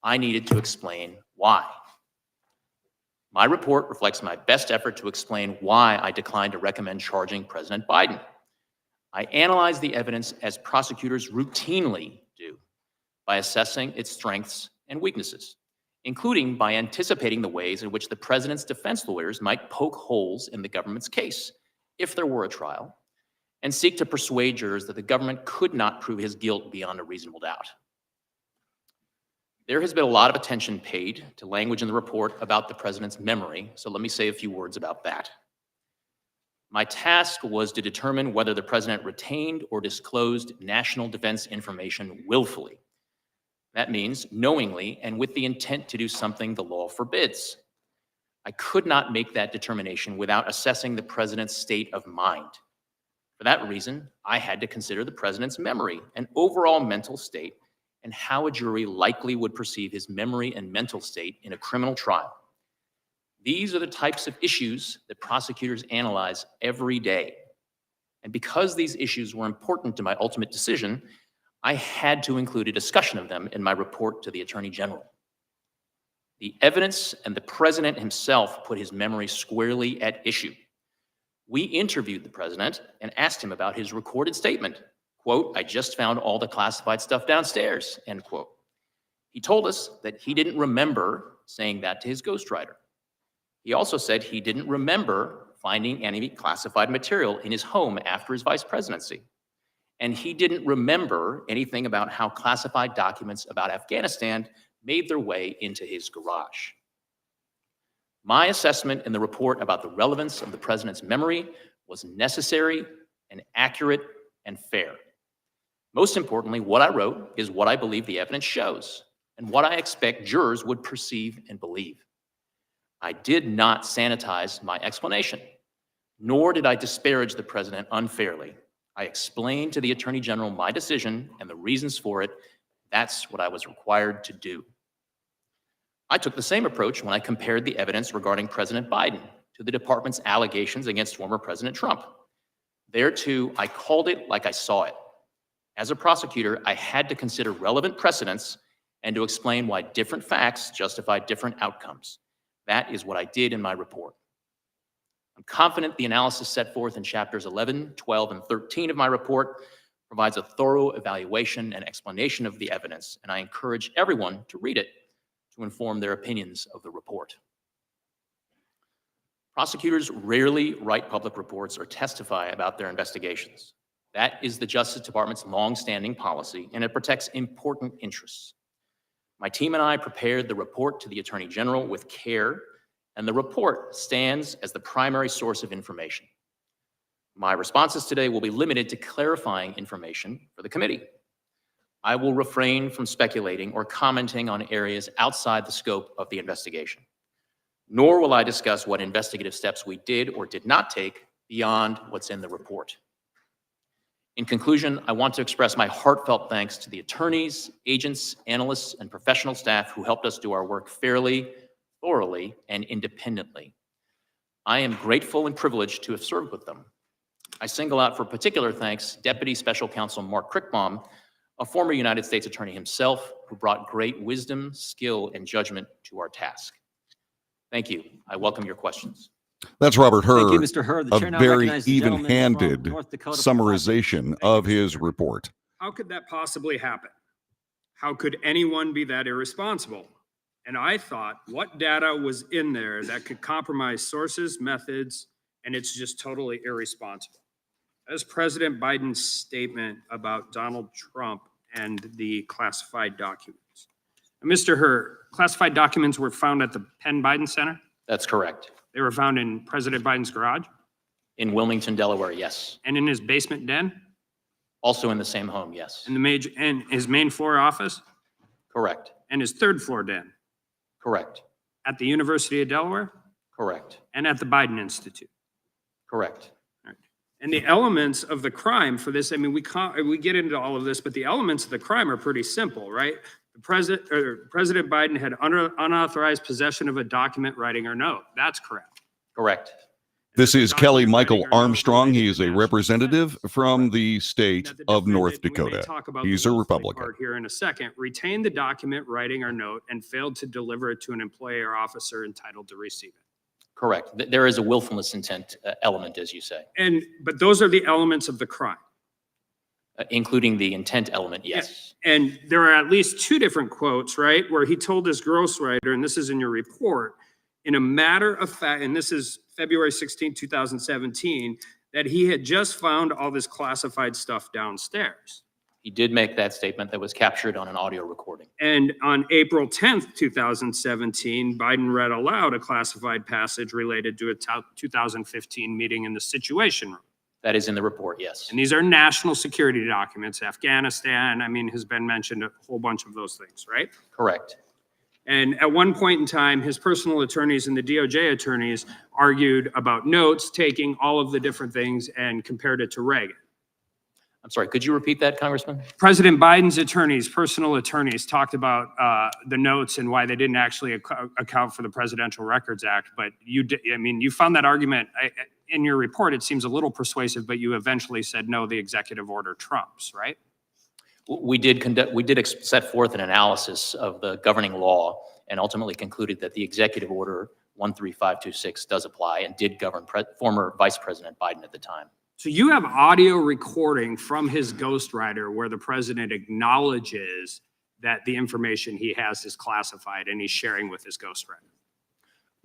I needed to explain why. My report reflects my best effort to explain why I declined to recommend charging President Biden. I analyzed the evidence as prosecutors routinely do, by assessing its strengths and weaknesses, including by anticipating the ways in which the president's defense lawyers might poke holes in the government's case, if there were a trial, and seek to persuade jurors that the government could not prove his guilt beyond a reasonable doubt. There has been a lot of attention paid to language in the report about the president's memory, so let me say a few words about that. My task was to determine whether the president retained or disclosed national defense information willfully. That means knowingly and with the intent to do something the law forbids. I could not make that determination without assessing the president's state of mind. For that reason, I had to consider the president's memory and overall mental state and how a jury likely would perceive his memory and mental state in a criminal trial. These are the types of issues that prosecutors analyze every day. And because these issues were important to my ultimate decision, I had to include a discussion of them in my report to the Attorney General. The evidence and the president himself put his memory squarely at issue. We interviewed the president and asked him about his recorded statement, quote, I just found all the classified stuff downstairs, end quote. He told us that he didn't remember saying that to his ghostwriter. He also said he didn't remember finding any classified material in his home after his vice presidency. And he didn't remember anything about how classified documents about Afghanistan made their way into his garage. My assessment in the report about the relevance of the president's memory was necessary and accurate and fair. Most importantly, what I wrote is what I believe the evidence shows and what I expect jurors would perceive and believe. I did not sanitize my explanation, nor did I disparage the president unfairly. I explained to the Attorney General my decision and the reasons for it. That's what I was required to do. I took the same approach when I compared the evidence regarding President Biden to the department's allegations against former President Trump. There too, I called it like I saw it. As a prosecutor, I had to consider relevant precedents and to explain why different facts justify different outcomes. That is what I did in my report. I'm confident the analysis set forth in chapters 11, 12, and 13 of my report provides a thorough evaluation and explanation of the evidence, and I encourage everyone to read it to inform their opinions of the report. Prosecutors rarely write public reports or testify about their investigations. That is the Justice Department's long-standing policy, and it protects important interests. My team and I prepared the report to the Attorney General with care, and the report stands as the primary source of information. My responses today will be limited to clarifying information for the committee. I will refrain from speculating or commenting on areas outside the scope of the investigation, nor will I discuss what investigative steps we did or did not take beyond what's in the report. In conclusion, I want to express my heartfelt thanks to the attorneys, agents, analysts, and professional staff who helped us do our work fairly, thoroughly, and independently. I am grateful and privileged to have served with them. I single out for particular thanks Deputy Special Counsel Mark Crickbaum, a former United States attorney himself, who brought great wisdom, skill, and judgment to our task. Thank you. I welcome your questions. That's Robert Hur. Thank you, Mr. Hur. The A chair now very recognizes the gentleman from even-handed North Dakota. summarization of his report. How could that possibly happen? How could anyone be that irresponsible? And I thought, what data was in there that could compromise sources, methods, and it's just totally irresponsible? As President Biden's statement about Donald Trump and the classified documents. Mr. Hur, classified documents were found at the Penn Biden Center? That's correct. They were found in President Biden's garage? In Wilmington, Delaware, yes. And in his basement den? Also in the same home, yes. In and his main floor office? Correct. And his third floor den? Correct. At the University of Delaware? Correct. And at the Biden Institute? Correct. And the elements of the crime for this, I mean, we get into all of this, but the elements of the crime are pretty simple, right? President Biden had unauthorized possession of a document, writing, or note. That's correct. Correct. This is Kelly Michael Armstrong. He is a representative from the state of North Dakota. He's a Republican. Part here in a second, retained the document, writing, or note, and failed to deliver it to an employee or officer entitled to receive it. Correct. There is a willfulness intent element, as you say. But those are the elements of the crime. Including the intent element, yes. And there are at least two different quotes, right, where he told his ghostwriter, and this is in your report, in a matter of fact, and this is February 16, 2017, that he had just found all this classified stuff downstairs. He did make that statement that was captured on an audio recording. And on April 10th, 2017, Biden read aloud a classified passage related to a 2015 meeting in the Situation Room. That is in the report, yes. And these are national security documents. Afghanistan, I mean, has been mentioned, a whole bunch of those things, right? Correct. And at one point in time, his personal attorneys and the DOJ attorneys argued about notes, taking all of the different things and compared it to Reagan. I'm sorry, could you repeat that, Congressman? President Biden's attorneys, personal attorneys, talked about the notes and why they didn't actually account for the Presidential Records Act. But you found that argument in your report. It seems a little persuasive, but you eventually said, no, the executive order trumps, right? We did set forth an analysis of the governing law and ultimately concluded that the executive order 13526 does apply and did govern former Vice President Biden at the time. So you have audio recording from his ghostwriter where the president acknowledges that the information he has is classified and he's sharing with his ghostwriter.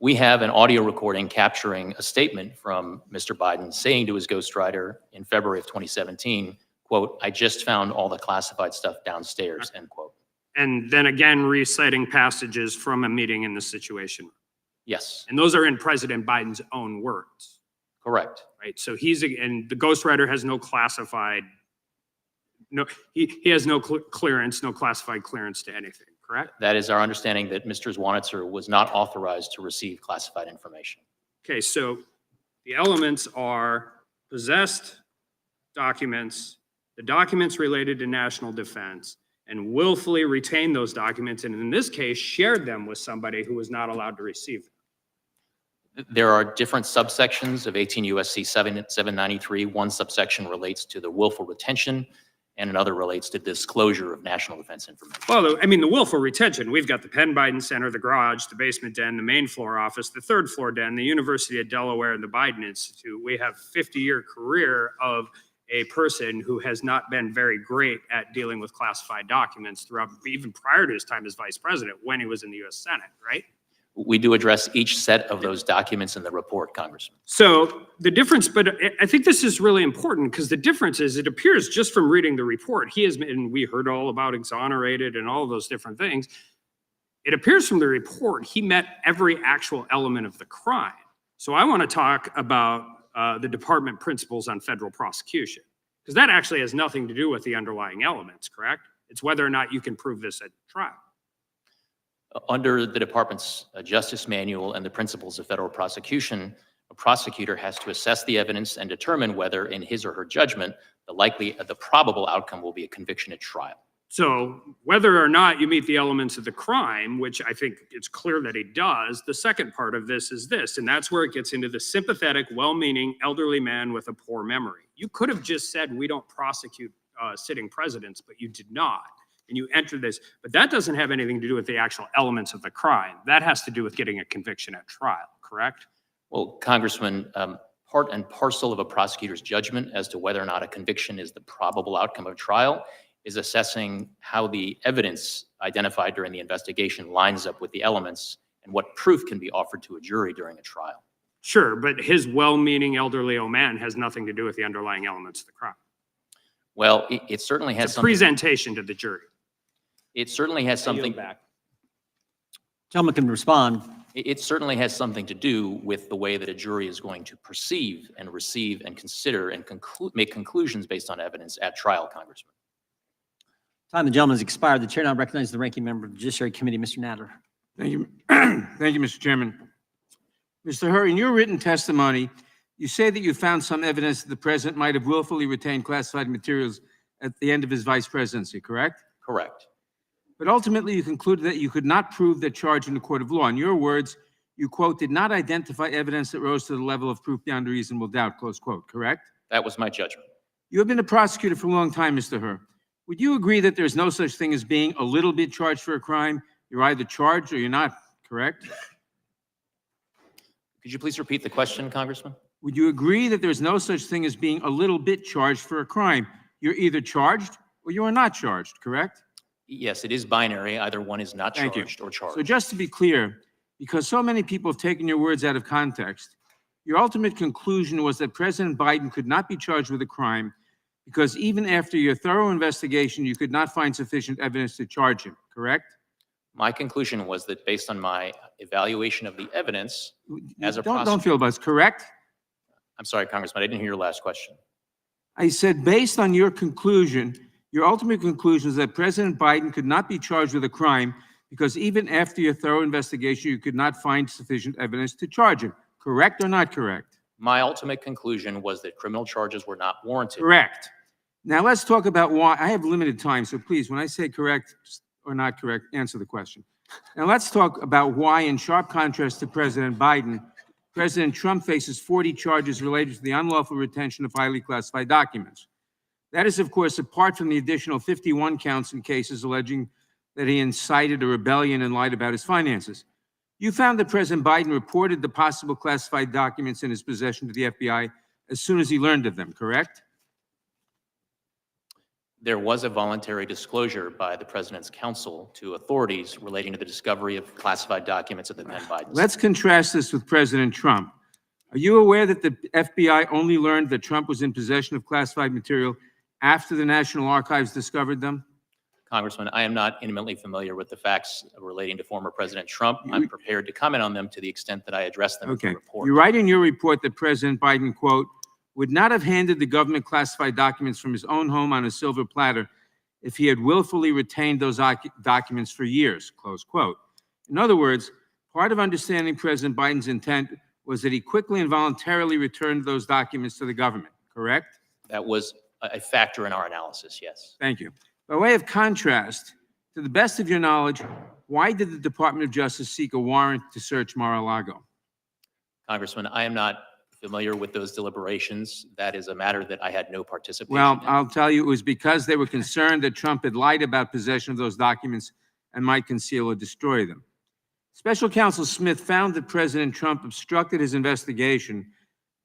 We have an audio recording capturing a statement from Mr. Biden saying to his ghostwriter in February of 2017, quote, "I just found all the classified stuff downstairs," end quote. And then again, reciting passages from a meeting in the Situation Room. Yes. And those are in President Biden's own words. Correct. Right. So and the ghostwriter has no classified, he has no clearance, no classified clearance to anything, correct? That is our understanding, that Mr. Zwanitzer was not authorized to receive classified information. Okay, so the elements are possessed documents, the documents related to national defense, and willfully retained those documents, and in this case, shared them with somebody who was not allowed to receive them. There are different subsections of 18 U.S.C. 793. One subsection relates to the willful retention, and another relates to disclosure of national defense information. Well, I mean, the willful retention, we've got the Penn Biden Center, the garage, the basement den, the main floor office, the third floor den, the University of Delaware, and the Biden Institute. We have a 50-year career of a person who has not been very great at dealing with classified documents throughout, even prior to his time as vice president, when he was in the U.S. Senate, right? We do address each set of those documents in the report, Congressman. So the difference, but I think this is really important because the difference is, it appears just from reading the report, he has, and we heard all about exonerated and all of those different things. It appears from the report, he met every actual element of the crime. So I want to talk about the department principles on federal prosecution, because that actually has nothing to do with the underlying elements, correct? It's whether or not you can prove this at trial. Under the department's Justice Manual and the principles of federal prosecution, A prosecutor has to assess the evidence and determine whether, in his or her judgment, the probable outcome will be a conviction at trial. So whether or not you meet the elements of the crime, which I think it's clear that he does, the second part of this is this, and that's where it gets into the sympathetic, well-meaning elderly man with a poor memory. You could have just said, we don't prosecute sitting presidents, but you did not. And you enter this, but that doesn't have anything to do with the actual elements of the crime. That has to do with getting a conviction at trial, correct? Well, Congressman, part and parcel of a prosecutor's judgment as to whether or not a conviction is the probable outcome of trial is assessing how the evidence identified during the investigation lines up with the elements and what proof can be offered to a jury during a trial. Sure, but his well-meaning elderly old man has nothing to do with the underlying elements of the crime. Well, it certainly has It's a something. presentation to the jury. It certainly has something. Gentleman can respond. It certainly has something to do with the way that a jury is going to perceive and receive and consider and make conclusions based on evidence at trial, Congressman. Time the gentleman has expired. The chair now recognizes the ranking member of the Judiciary Committee, Mr. Nadler. Thank you. Thank you, Mr. Chairman. Mr. Hur, in your written testimony, you say that you found some evidence that the president might have willfully retained classified materials at the end of his vice presidency, correct? Correct. But ultimately, you concluded that you could not prove that charge in the court of law. In your words, you, quote, did not identify evidence that rose to the level of proof beyond a reasonable doubt, close quote, correct? That was my judgment. You have been a prosecutor for a long time, Mr. Hur. Would you agree that there's no such thing as being a little bit charged for a crime? You're either charged or you're not, correct? Could you please repeat the question, Congressman? Would you agree that there's no such thing as being a little bit charged for a crime? You're either charged or you are not charged, correct? Yes, it is binary. Either one is not Thank you. charged or charged. So just to be clear, because so many people have taken your words out of context, your ultimate conclusion was that President Biden could not be charged with a crime because even after your thorough investigation, you could not find sufficient evidence to charge him, correct? My conclusion was that based on my evaluation of the evidence as a Don't prosecutor. feel about it, correct? I'm sorry, Congressman, I didn't hear your last question. I said, based on your conclusion, your ultimate conclusion is that President Biden could not be charged with a crime because even after your thorough investigation, you could not find sufficient evidence to charge him. Correct or not correct? My ultimate conclusion was that criminal charges were not warranted. Correct. Now let's talk about why. I have limited time, so please, when I say correct or not correct, answer the question. Now let's talk about why, in sharp contrast to President Biden, President Trump faces 40 charges related to the unlawful retention of highly classified documents. That is, of course, apart from the additional 51 counts in cases alleging that he incited a rebellion and lied about his finances. You found that President Biden reported the possible classified documents in his possession to the FBI as soon as he learned of them, correct? There was a voluntary disclosure by the president's counsel to authorities relating to the discovery of classified documents at the then Biden. Let's contrast this with President Trump. Are you aware that the FBI only learned that Trump was in possession of classified material after the National Archives discovered them? Congressman, I am not intimately familiar with the facts relating to former President Trump. I'm prepared to comment on them to the extent that I address them in the Okay. report. You write in your report that President Biden, quote, would not have handed the government classified documents from his own home on a silver platter if he had willfully retained those documents for years, close quote. In other words, part of understanding President Biden's intent was that he quickly and voluntarily returned those documents to the government, correct? That was a factor in our analysis, yes. Thank you. By way of contrast, to the best of your knowledge, why did the Department of Justice seek a warrant to search Mar-a-Lago? Congressman, I am not familiar with those deliberations. That is a matter that I had no participation Well, in. I'll tell you, it was because they were concerned that Trump had lied about possession of those documents and might conceal or destroy them. Special Counsel Smith found that President Trump obstructed his investigation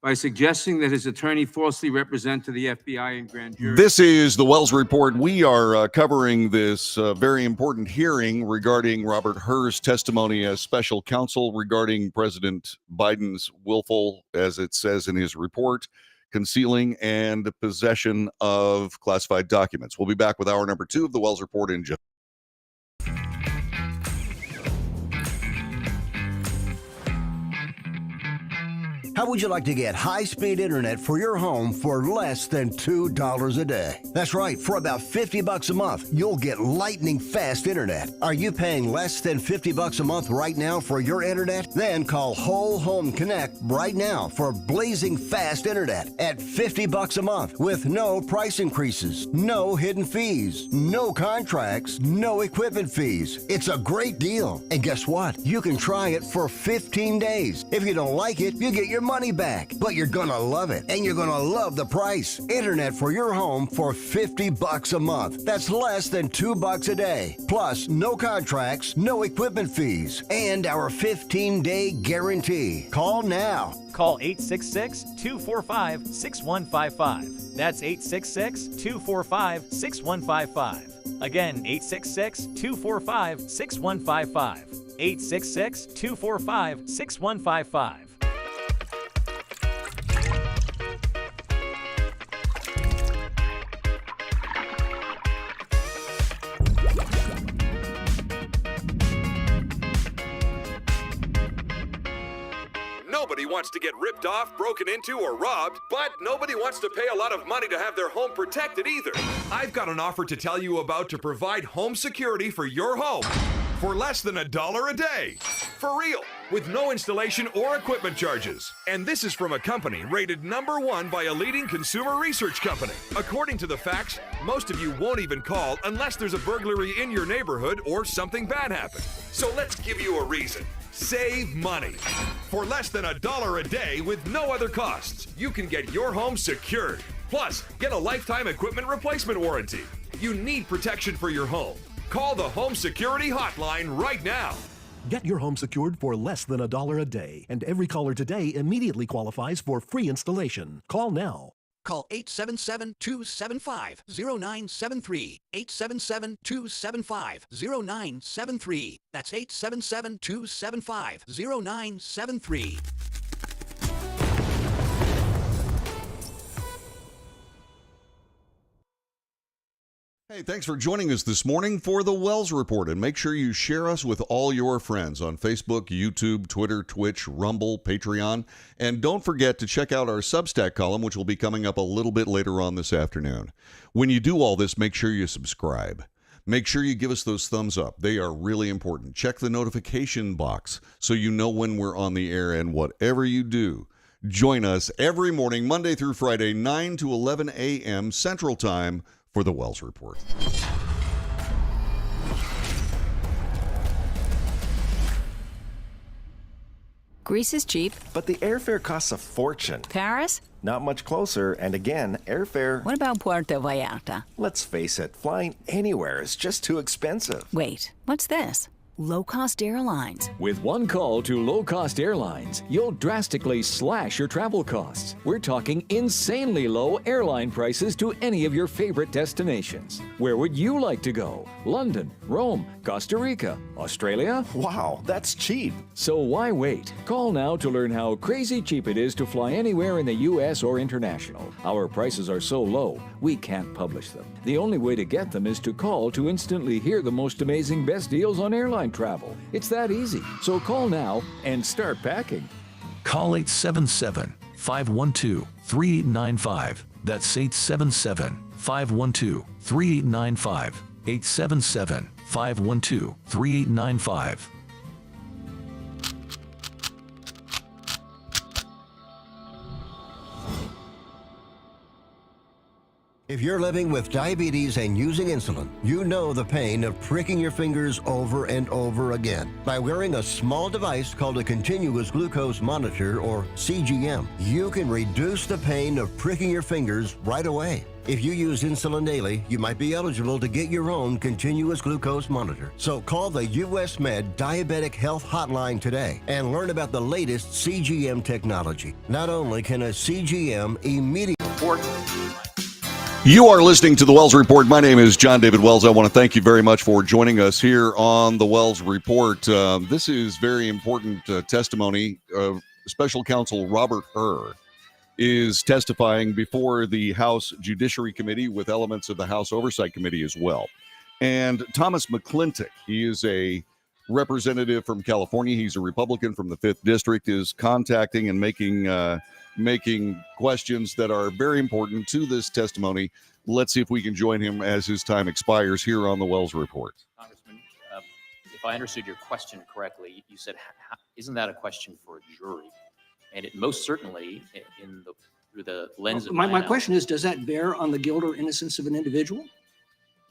by suggesting that his attorney falsely represent to the FBI and grand jury. This is the Wells Report. We are covering this very important hearing regarding Robert Hur's testimony as special counsel regarding President Biden's willful, as it says in his report, concealing and possession of classified documents. We'll be back with hour number 2 of the Wells Report in just How would you like to get high-speed internet for your home for less than $2 a day? That's right, for about $50 a month, you'll get lightning fast internet. Are you paying less than $50 a month right now for your internet? Then call Whole Home Connect right now for blazing fast internet at $50 a month with no price increases, no hidden fees, no contracts, no equipment fees. It's a great deal. And guess what? You can try it for 15 days. If you don't like it, you get your money back. But you're gonna love it, and you're gonna love the price. Internet for your home for $50 a month. That's less than $2 a day. Plus, no contracts, no equipment fees, and our 15-day guarantee. Call now. Call 866-245-6155. That's 866-245-6155. Again, 866-245-6155. 866-245-6155. Nobody wants to get ripped off, broken into, or robbed, but nobody wants to pay a lot of money to have their home protected either. I've got an offer to tell you about to provide home security for your home for less than $1 a day. For real, with no installation or equipment charges. And this is from a company rated #1 by a leading consumer research company. According to the facts, most of you won't even call unless there's a burglary in your neighborhood or something bad happened. So let's give you a reason. Save money. For less than $1 a day with no other costs, you can get your home secured. Plus, get a lifetime equipment replacement warranty. You need protection for your home. Call the Home Security Hotline right now. Get your home secured for less than $1 a day, and every caller today immediately qualifies for free installation. Call now. Call 877-275-0973. 877-275-0973. That's 877-275-0973. Hey, thanks for joining us this morning for the Wells Report, and make sure you share us with all your friends on Facebook, YouTube, Twitter, Twitch, Rumble, Patreon, and don't forget to check out our Substack column, which will be coming up a little bit later on this afternoon. When you do all this, make sure you subscribe. Make sure you give us those thumbs up. They are really important. Check the notification box so you know when we're on the air, and whatever you do, join us every morning, Monday through Friday, 9 to 11 a.m. Central Time, for the Wells Report. Greece is cheap. But the airfare costs a fortune. Paris? Not much closer, and again, airfare... What about Puerto Vallarta? Let's face it, flying anywhere is just too expensive. Wait, what's this? Low-cost airlines. With one call to low-cost airlines, you'll drastically slash your travel costs. We're talking insanely low airline prices to any of your favorite destinations. Where would you like to go? London, Rome, Costa Rica, Australia? Wow, that's cheap. So why wait? Call now to learn how crazy cheap it is to fly anywhere in the U.S. or international. Our prices are so low, we can't publish them. The only way to get them is to call to instantly hear the most amazing best deals on airline travel. It's that easy. So call now and start packing. Call 877-512-3895. That's 877-512-3895. 877-512-3895. If you're living with diabetes and using insulin, you know the pain of pricking your fingers over and over again. By wearing a small device called a continuous glucose monitor, or CGM, you can reduce the pain of pricking your fingers right away. If you use insulin daily, you might be eligible to get your own continuous glucose monitor. So call the US Med Diabetic Health Hotline today and learn about the latest CGM technology. Not only can a CGM immediately... You are listening to the Wells Report. My name is John David Wells. I want to thank you very much for joining us here on the Wells Report. This is very important testimony. Special Counsel Robert Hur is testifying before the House Judiciary Committee with elements of the House Oversight Committee as well. And Thomas McClintock, he is a representative from California, he's a Republican from the 5th District, is contacting and making questions that are very important to this testimony. Let's see if we can join him as his time expires here on the Wells Report. Congressman, if I understood your question correctly, you said, isn't that a question for a jury? And it most certainly, through the lens of My question is, does that bear on the guilt or innocence of an individual?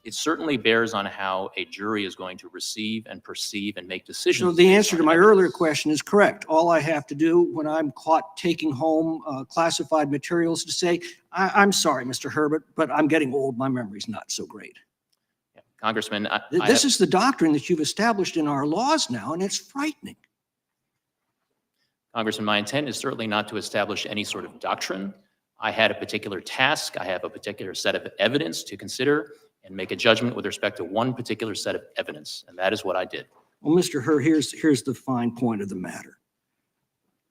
it certainly bears on how a jury is going to receive and perceive and make decisions. So the answer to my earlier question is correct. All I have to do when I'm caught taking home classified materials to say, I'm sorry, Mr. Herbert, but I'm getting old. My memory's not so great. Yeah. Congressman, This is the doctrine that you've established in our laws now, and it's frightening. Congressman, my intent is certainly not to establish any sort of doctrine. I had a particular task. I have a particular set of evidence to consider and make a judgment with respect to one particular set of evidence, and that is what I did. Well, Mr. Herr, here's the fine point of the matter.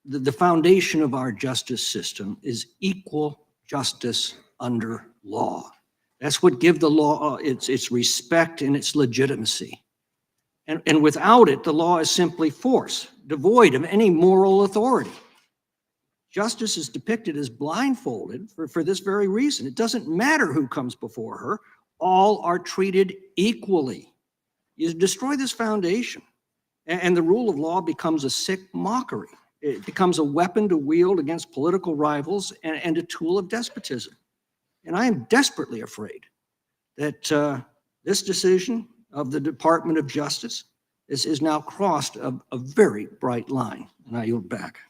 The foundation of our justice system is equal justice under law. That's what gives the law its respect and its legitimacy. And without it, the law is simply force, devoid of any moral authority. Justice is depicted as blindfolded for this very reason. It doesn't matter who comes before her. All are treated equally. You destroy this foundation, and the rule of law becomes a sick mockery. It becomes a weapon to wield against political rivals and a tool of despotism. And I am desperately afraid that this decision of the Department of Justice is now crossed a very bright line. And I yield back.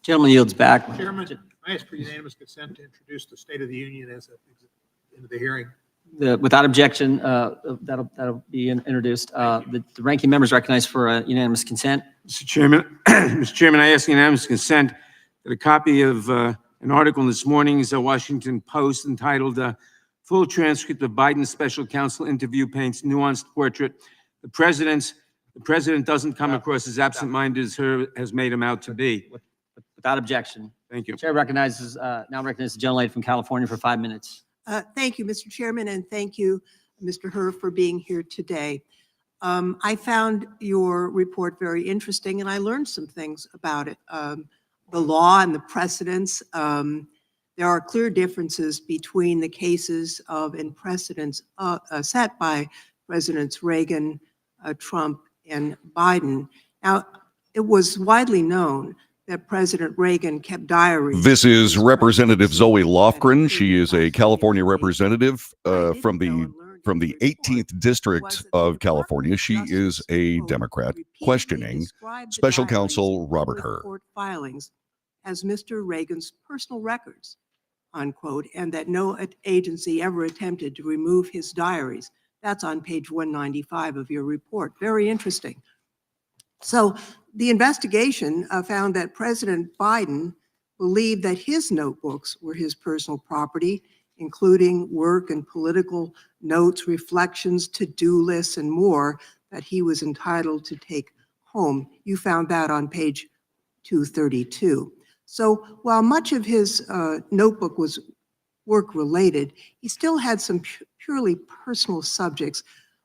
Gentleman yields back. Chairman, I ask for unanimous consent to introduce the State of the Union as into the hearing. Without objection, that'll be introduced. The ranking member is recognized for unanimous consent. Mr. Chairman, Mr. Chairman, I ask unanimous consent that a copy of an article in this morning's Washington Post entitled "Full Transcript of Biden's Special Counsel Interview Paints Nuanced Portrait." The president doesn't come across as absent-minded as her has made him out to be. Without objection. Thank you. Chair recognizes now recognizes the gentlelady from California for 5 minutes. Thank you, Mr. Chairman, and thank you, Mr. Herr, for being here today. I found your report very interesting, and I learned some things about it. The law and the precedents. There are clear differences between the cases of and precedents set by Presidents Reagan, Trump, and Biden. Now, it was widely known that President Reagan kept diaries. This is Representative Zoe Lofgren. She is a California representative from the 18th District of California. She is a Democrat questioning Special Counsel Robert Hur. Court filings as Mr. Reagan's personal records, unquote, and that no agency ever attempted to remove his diaries. That's on page 195 of your report. Very interesting. So the investigation found that President Biden believed that his notebooks were his personal property, including work and political notes, reflections, to-do lists, and more that he was entitled to take home. You found that on page 232. So while much of his notebook was work-related, he still had some purely personal subjects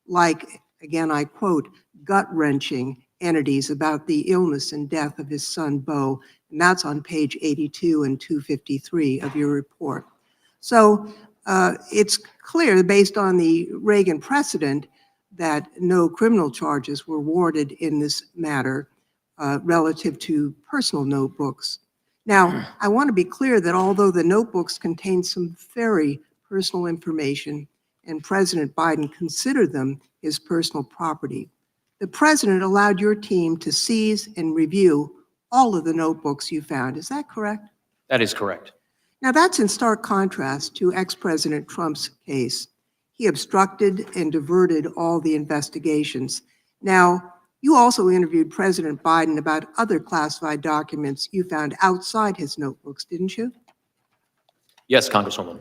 like, again, I quote, gut-wrenching entities about the illness and death of his son, Beau, and that's on page 82 and 253 of your report. So it's clear, based on the Reagan precedent, that no criminal charges were warranted in this matter relative to personal notebooks. Now, I want to be clear that although the notebooks contain some very personal information and President Biden considered them his personal property, the president allowed your team to seize and review all of the notebooks you found. Is that correct? That is correct. Now, that's in stark contrast to ex-President Trump's case. He obstructed and diverted all the investigations. Now, you also interviewed President Biden about other classified documents you found outside his notebooks, didn't you? Yes, Congresswoman.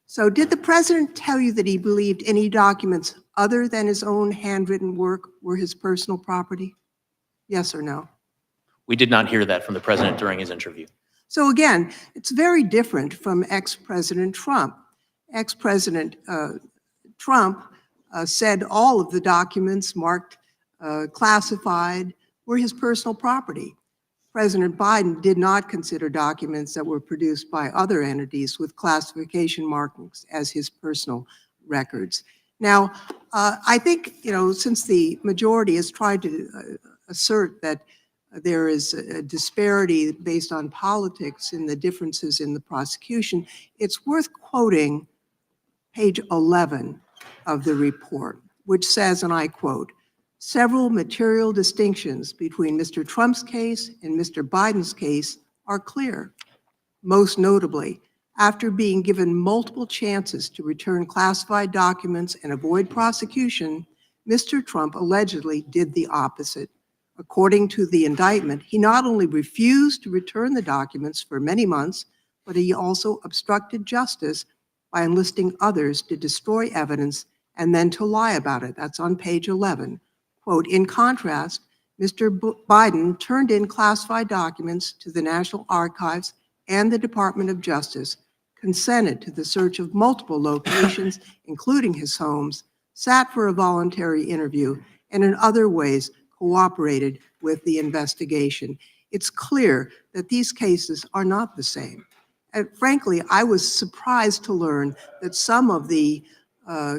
So did the president tell you that he believed any documents other than his own handwritten work were his personal property? Yes or no? We did not hear that from the president during his interview. So again, it's very different from ex-President Trump. Ex-President Trump said all of the documents marked classified were his personal property. President Biden did not consider documents that were produced by other entities with classification markings as his personal records. Now, I think, since the majority has tried to assert that there is a disparity based on politics in the differences in the prosecution, it's worth quoting page 11 of the report, which says, and I quote, "Several material distinctions between Mr. Trump's case and Mr. Biden's case are clear. Most notably, after being given multiple chances to return classified documents and avoid prosecution, Mr. Trump allegedly did the opposite. According to the indictment, he not only refused to return the documents for many months, but he also obstructed justice by enlisting others to destroy evidence and then to lie about it." That's on page 11. Quote, "In contrast, Mr. Biden turned in classified documents to the National Archives and the Department of Justice, consented to the search of multiple locations, including his homes, sat for a voluntary interview, and in other ways cooperated with the investigation." It's clear that these cases are not the same. And frankly, I was surprised to learn that some of the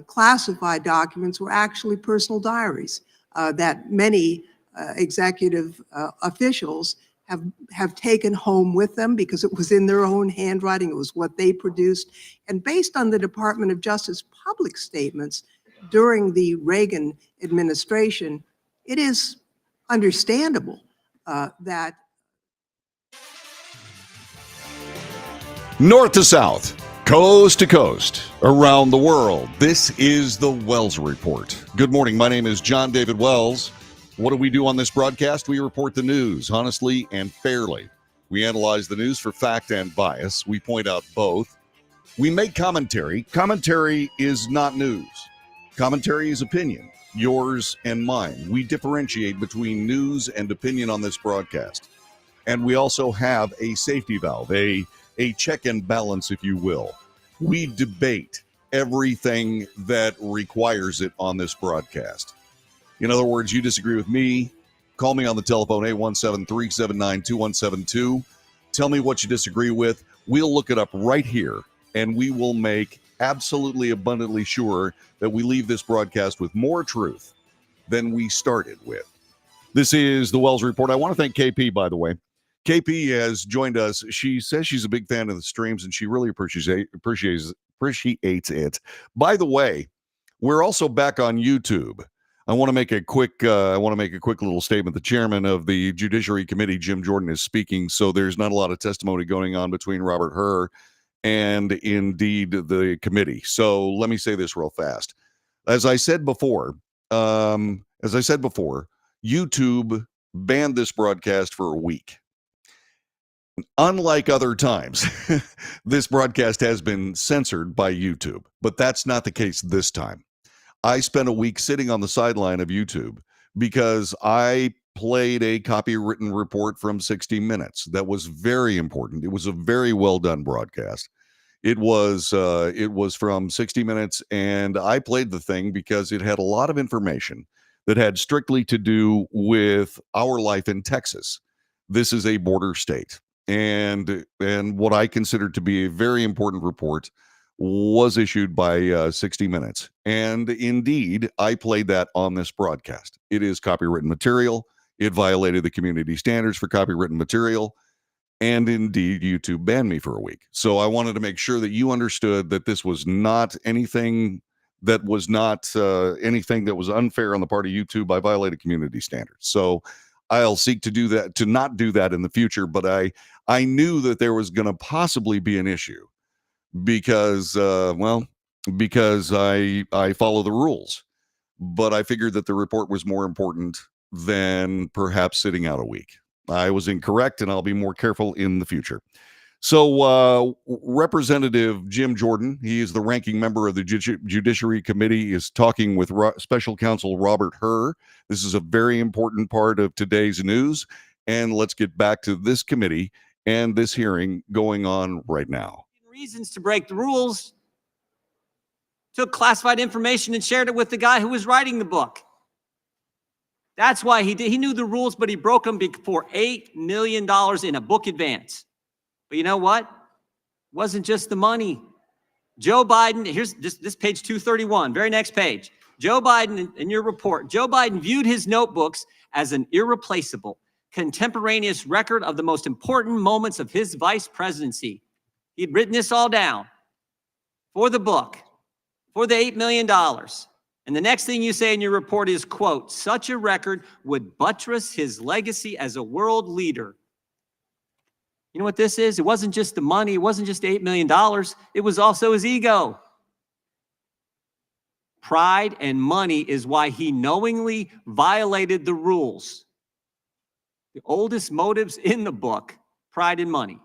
classified documents were actually personal diaries that many executive officials have taken home with them because it was in their own handwriting. It was what they produced. And based on the Department of Justice public statements during the Reagan administration, it is understandable that North to south, coast to coast, around the world, this is the Wells Report. Good morning. My name is John David Wells. What do we do on this broadcast? We report the news honestly and fairly. We analyze the news for fact and bias. We point out both. We make commentary. Commentary is not news. Commentary is opinion, yours and mine. We differentiate between news and opinion on this broadcast. And we also have a safety valve, a check and balance, if you will. We debate everything that requires it on this broadcast. In other words, you disagree with me, call me on the telephone, 817-379-2172. Tell me what you disagree with. We'll look it up right here, and we will make absolutely abundantly sure that we leave this broadcast with more truth than we started with. This is the Wells Report. I want to thank KP, by the way. KP has joined us. She says she's a big fan of the streams, and she really appreciates it. By the way, we're also back on YouTube. I want to make a quick little statement. The chairman of the Judiciary Committee, Jim Jordan, is speaking, so there's not a lot of testimony going on between Robert Hur and indeed the committee. So let me say this real fast. As I said before, YouTube banned this broadcast for a week. Unlike other times, this broadcast has been censored by YouTube, but that's not the case this time. I spent a week sitting on the sideline of YouTube because I played a copywritten report from 60 Minutes. That was very important. It was a very well done broadcast. It was from 60 Minutes, and I played the thing because it had a lot of information that had strictly to do with our life in Texas. This is a border state, and what I considered to be a very important report was issued by 60 Minutes. And indeed, I played that on this broadcast. It is copywritten material. It violated the community standards for copywritten material. And indeed, YouTube banned me for a week. So I wanted to make sure that you understood that this was not anything that was unfair on the part of YouTube. I violated community standards. So I'll seek to do that, to not do that in the future. But I knew that there was going to possibly be an issue because I follow the rules. But I figured that the report was more important than perhaps sitting out a week. I was incorrect, and I'll be more careful in the future. So Representative Jim Jordan, he is the ranking member of the Judiciary Committee, is talking with Special Counsel Robert Hur. This is a very important part of today's news. And let's get back to this committee and this hearing going on right now. Reasons to break the rules, took classified information and shared it with the guy who was writing the book. That's why he did. He knew the rules, but he broke them for $8 million in a book advance. But you know what? It wasn't just the money. Joe Biden, here's this page 231, very next page. Joe Biden, in your report, Joe Biden viewed his notebooks as an irreplaceable, contemporaneous record of the most important moments of his vice presidency. He'd written this all down for the book, for the $8 million. And the next thing you say in your report is, quote, such a record would buttress his legacy as a world leader. You know what this is? It wasn't just the money. It wasn't just $8 million. It was also his ego. Pride and money is why he knowingly violated the rules. The oldest motives in the book, pride and money.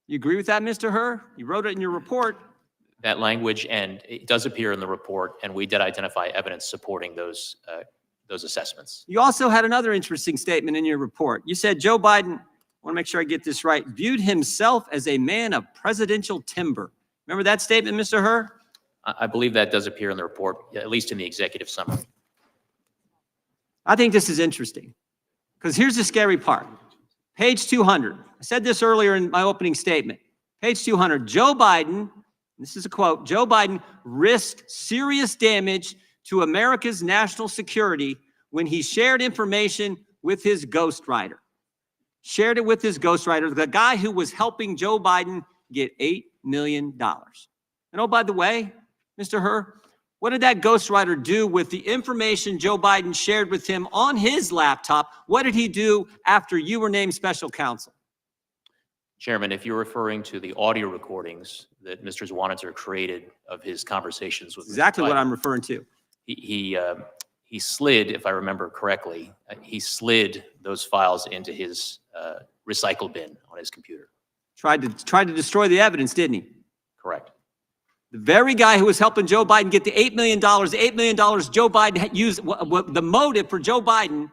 You agree with that, Mr. Herr? You wrote it in your report. That language, and it does appear in the report, and we did identify evidence supporting those assessments. You also had another interesting statement in your report. You said Joe Biden, I want to make sure I get this right, viewed himself as a man of presidential timber. Remember that statement, Mr. Herr? I believe that does appear in the report, at least in the executive summary. I think this is interesting because here's the scary part. Page 200. I said this earlier in my opening statement. Page 200. Joe Biden, this is a quote, Joe Biden risked serious damage to America's national security when he shared information with his ghostwriter. Shared it with his ghostwriter, the guy who was helping Joe Biden get $8 million. And oh, by the way, Mr. Herr, what did that ghostwriter do with the information Joe Biden shared with him on his laptop? What did he do after you were named special counsel? Chairman, if you're referring to the audio recordings that Mr. Zwanitzer created of his conversations with Exactly Mr. Biden, what I'm referring to. He slid, if I remember correctly, he slid those files into his recycle bin on his computer. Tried to destroy the evidence, didn't he? Correct. The very guy who was helping Joe Biden get the $8 million, Joe Biden had used the motive for Joe Biden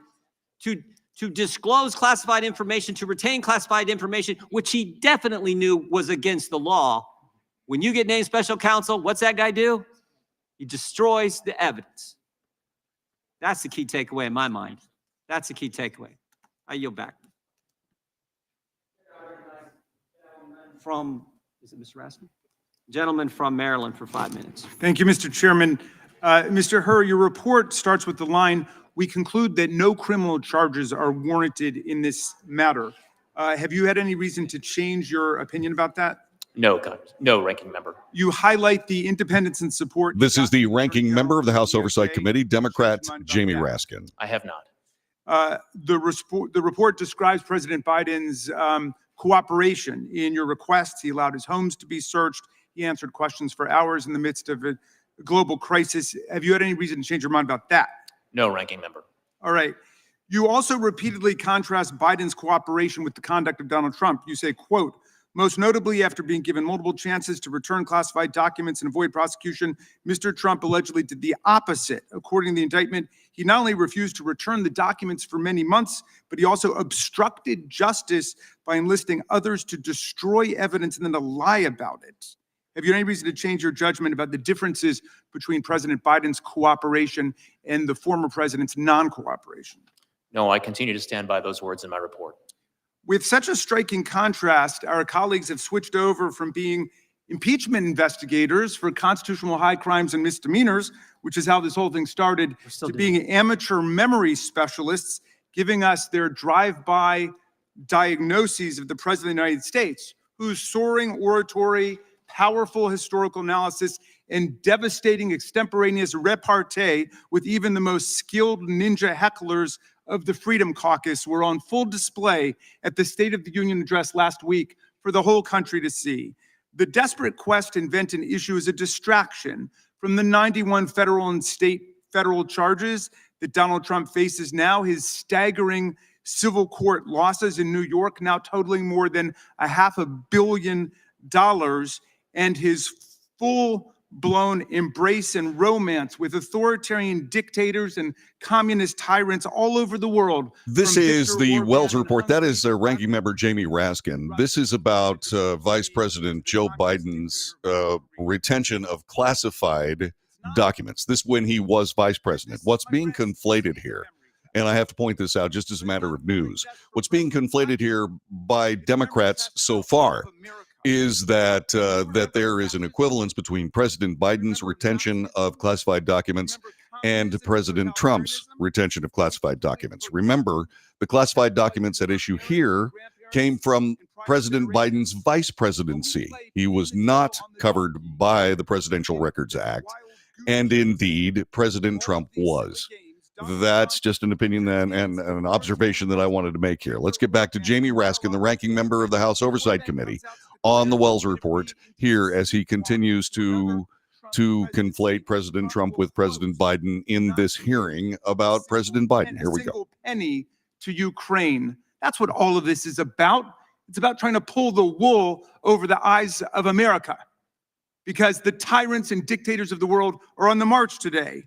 to disclose classified information, to retain classified information, which he definitely knew was against the law. When you get named special counsel, what's that guy do? He destroys the evidence. That's the key takeaway in my mind. That's the key takeaway. I yield back. Is it Mr. Raskin? Gentleman from Maryland for 5 minutes. Thank you, Mr. Chairman. Mr. Herr, your report starts with the line, we conclude that no criminal charges are warranted in this matter. Have you had any reason to change your opinion about that? No, ranking member. You highlight the independence and support. This is the ranking member of the House Oversight Committee, Democrat Jamie Raskin. I have not. The report describes President Biden's cooperation in your requests. He allowed his homes to be searched. He answered questions for hours in the midst of a global crisis. Have you had any reason to change your mind about that? No, ranking member. All right. You also repeatedly contrast Biden's cooperation with the conduct of Donald Trump. You say, quote, most notably after being given multiple chances to return classified documents and avoid prosecution, Mr. Trump allegedly did the opposite. According to the indictment, he not only refused to return the documents for many months, but he also obstructed justice by enlisting others to destroy evidence and then to lie about it. Have you any reason to change your judgment about the differences between President Biden's cooperation and the former president's non-cooperation? No, I continue to stand by those words in my report. With such a striking contrast, our colleagues have switched over from being impeachment investigators for constitutional high crimes and misdemeanors, which is how this whole thing started, to being amateur memory specialists, giving us their drive-by diagnoses of the President of the United States, whose soaring oratory, powerful historical analysis, and devastating extemporaneous repartee with even the most skilled ninja hecklers of the Freedom Caucus were on full display at the State of the Union address last week for the whole country to see. The desperate quest to invent an issue is a distraction from the 91 federal and state federal charges that Donald Trump faces now, his staggering civil court losses in New York now totaling more than $500 million, and his full-blown embrace and romance with authoritarian dictators and communist tyrants all over the world. This is the Wells Report. That is ranking member Jamie Raskin. This is about Vice President Joe Biden's retention of classified documents. This when he was vice president. What's being conflated here? And I have to point this out just as a matter of news. What's being conflated here by Democrats so far is that that there is an equivalence between President Biden's retention of classified documents and President Trump's retention of classified documents. Remember, the classified documents at issue here came from President Biden's vice presidency. He was not covered by the Presidential Records Act, and indeed, President Trump was. That's just an opinion and an observation that I wanted to make here. Let's get back to Jamie Raskin, the ranking member of the House Oversight Committee, on the Wells Report here as he continues to conflate President Trump with President Biden in this hearing about President Biden. Here we go. Penny to Ukraine. That's what all of this is about. It's about trying to pull the wool over the eyes of America because the tyrants and dictators of the world are on the march today.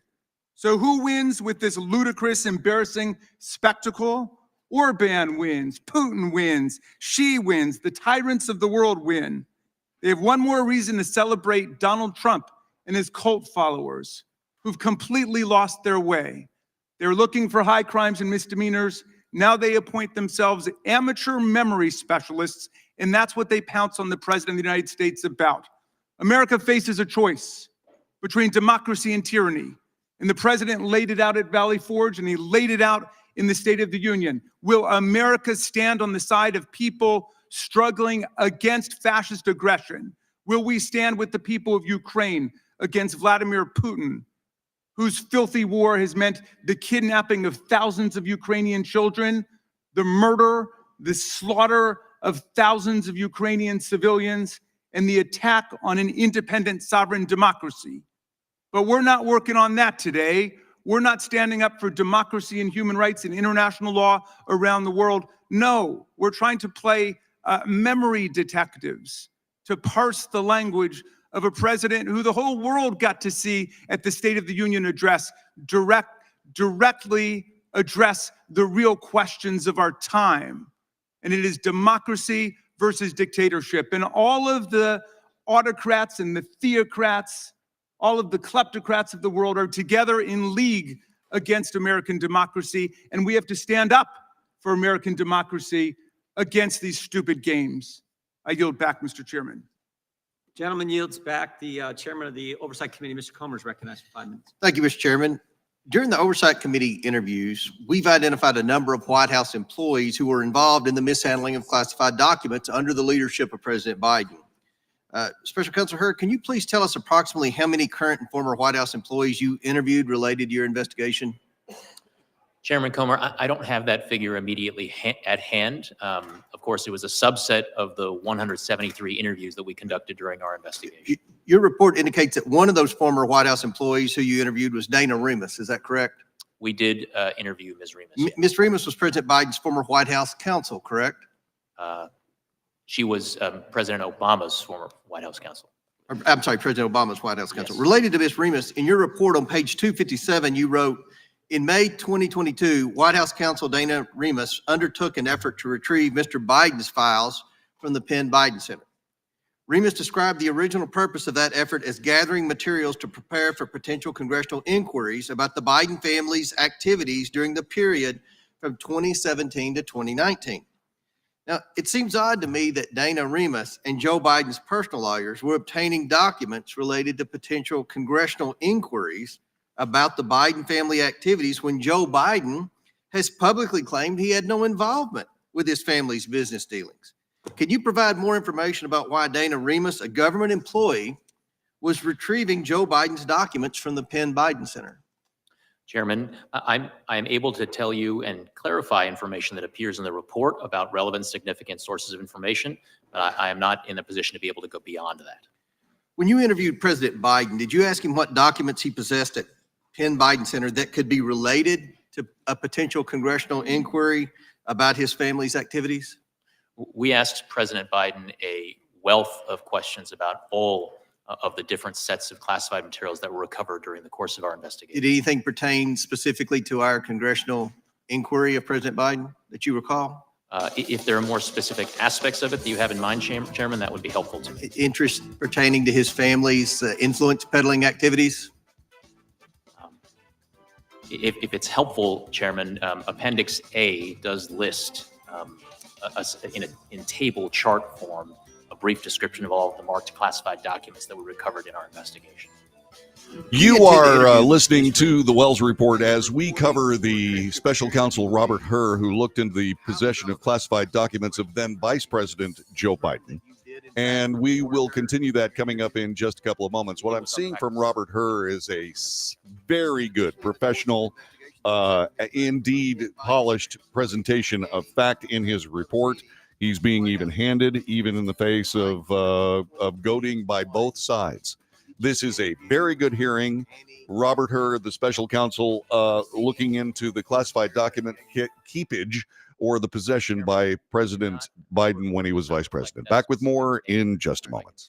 So who wins with this ludicrous, embarrassing spectacle? Orban wins, Putin wins, Xi wins, the tyrants of the world win. They have one more reason to celebrate Donald Trump and his cult followers who've completely lost their way. They're looking for high crimes and misdemeanors. Now they appoint themselves amateur memory specialists, and that's what they pounce on the President of the United States about. America faces a choice between democracy and tyranny, and the President laid it out at Valley Forge, and he laid it out in the State of the Union. Will America stand on the side of people struggling against fascist aggression? Will we stand with the people of Ukraine against Vladimir Putin, whose filthy war has meant the kidnapping of thousands of Ukrainian children, the murder, the slaughter of thousands of Ukrainian civilians, and the attack on an independent sovereign democracy? But we're not working on that today. We're not standing up for democracy and human rights and international law around the world. No, we're trying to play memory detectives to parse the language of a president who the whole world got to see at the State of the Union address directly address the real questions of our time. And it is democracy versus dictatorship. And all of the autocrats and the theocrats, all of the kleptocrats of the world are together in league against American democracy, and we have to stand up for American democracy against these stupid games. I yield back, Mr. Chairman. Gentleman yields back. The chairman of the Oversight Committee, Mr. Comer, is recognized for 5 minutes. Thank you, Mr. Chairman. During the Oversight Committee interviews, we've identified a number of White House employees who were involved in the mishandling of classified documents under the leadership of President Biden. Special Counsel Hurd, can you please tell us approximately how many current and former White House employees you interviewed related to your investigation? Chairman Comer, I don't have that figure immediately at hand. Of course, it was a subset of the 173 interviews that we conducted during our investigation. Your report indicates that one of those former White House employees who you interviewed was Dana Remus. Is that correct? We did interview Ms. Remus. Ms. Remus was President Biden's former White House counsel, correct? She was President Obama's former White House counsel. I'm sorry, President Obama's White House counsel. Yes. Related to Ms. Remus, in your report on page 257, you wrote, in May 2022, White House counsel Dana Remus undertook an effort to retrieve Mr. Biden's files from the Penn Biden Center. Remus described the original purpose of that effort as gathering materials to prepare for potential congressional inquiries about the Biden family's activities during the period from 2017 to 2019. Now, it seems odd to me that Dana Remus and Joe Biden's personal lawyers were obtaining documents related to potential congressional inquiries about the Biden family activities when Joe Biden has publicly claimed he had no involvement with his family's business dealings. Can you provide more information about why Dana Remus, a government employee, was retrieving Joe Biden's documents from the Penn Biden Center? Chairman, I'm able to tell you and clarify information that appears in the report about relevant, significant sources of information, but I am not in a position to be able to go beyond that. When you interviewed President Biden, did you ask him what documents he possessed at Penn Biden Center that could be related to a potential congressional inquiry about his family's activities? We asked President Biden a wealth of questions about all of the different sets of classified materials that were recovered during the course of our investigation. Did anything pertain specifically to our congressional inquiry of President Biden that you recall? If there are more specific aspects of it that you have in mind, Chairman, that would be helpful to me. Interest pertaining to his family's influence peddling activities? If it's helpful, Chairman, Appendix A does list in table chart form a brief description of all of the marked classified documents that were recovered in our investigation. You are listening to the Wells Report as we cover the special counsel Robert Hur, who looked into the possession of classified documents of then Vice President Joe Biden. And we will continue that coming up in just a couple of moments. What I'm seeing from Robert Hur is a very good, professional, indeed polished presentation of fact in his report. He's being even-handed, even in the face of goading by both sides. This is a very good hearing. Robert Hur, the special counsel, looking into the classified document keepage or the possession by President Biden when he was vice president. Back with more in just a moment.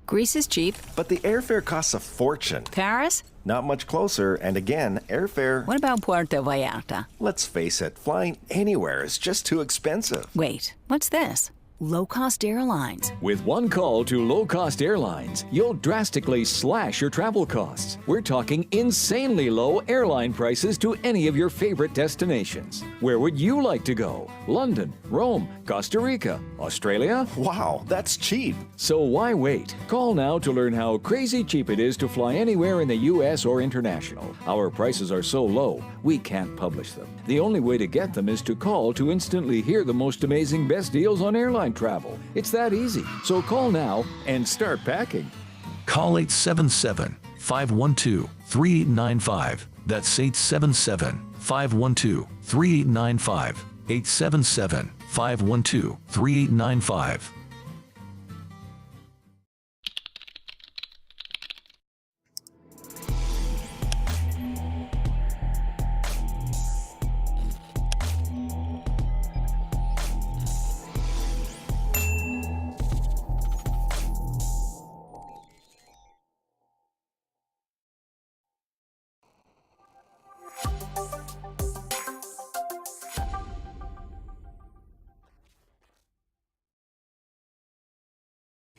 Greece is cheap. But the airfare costs a fortune. Paris? Not much closer, and again, airfare... What about Puerto Vallarta? Let's face it, flying anywhere is just too expensive. Wait, what's this? Low-cost airlines. With one call to low-cost airlines, you'll drastically slash your travel costs. We're talking insanely low airline prices to any of your favorite destinations. Where would you like to go? London, Rome, Costa Rica, Australia? Wow, that's cheap. So why wait? Call now to learn how crazy cheap it is to fly anywhere in the U.S. or international. Our prices are so low, we can't publish them. The only way to get them is to call to instantly hear the most amazing best deals on airline travel. It's that easy. So call now and start packing. Call 877-512-3895. That's 877-512-3895. 877-512-3895.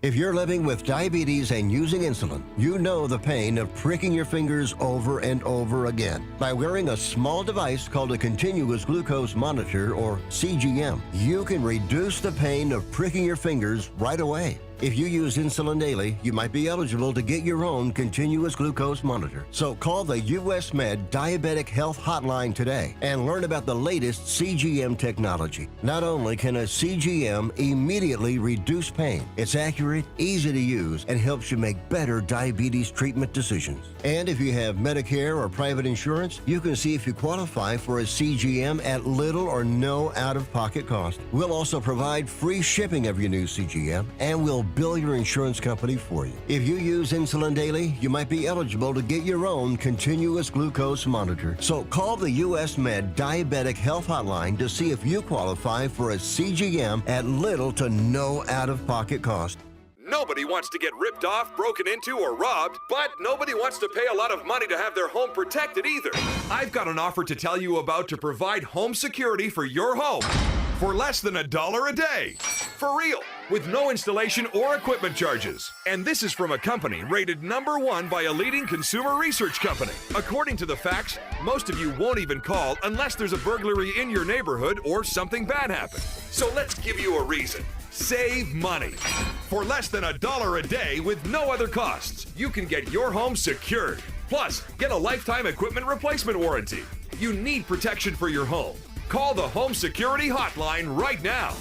If you're living with diabetes and using insulin, you know the pain of pricking your fingers over and over again. By wearing a small device called a continuous glucose monitor, or CGM, you can reduce the pain of pricking your fingers right away. If you use insulin daily, you might be eligible to get your own continuous glucose monitor. So call the US Med Diabetic Health Hotline today and learn about the latest CGM technology. Not only can a CGM immediately reduce pain, it's accurate, easy to use, and helps you make better diabetes treatment decisions. And if you have Medicare or private insurance, you can see if you qualify for a CGM at little or no out-of-pocket cost. We'll also provide free shipping of your new CGM, and we'll bill your insurance company for you. If you use insulin daily, you might be eligible to get your own continuous glucose monitor. So call the US Med Diabetic Health Hotline to see if you qualify for a CGM at little to no out-of-pocket cost. Nobody wants to get ripped off, broken into, or robbed, but nobody wants to pay a lot of money to have their home protected either. I've got an offer to tell you about to provide home security for your home for less than $1 a day. For real, with no installation or equipment charges. And this is from a company rated #1 by a leading consumer research company. According to the facts, most of you won't even call unless there's a burglary in your neighborhood or something bad happened. So let's give you a reason. Save money. For less than $1 a day with no other costs, you can get your home secured. Plus, get a lifetime equipment replacement warranty. You need protection for your home. Call the Home Security Hotline right now.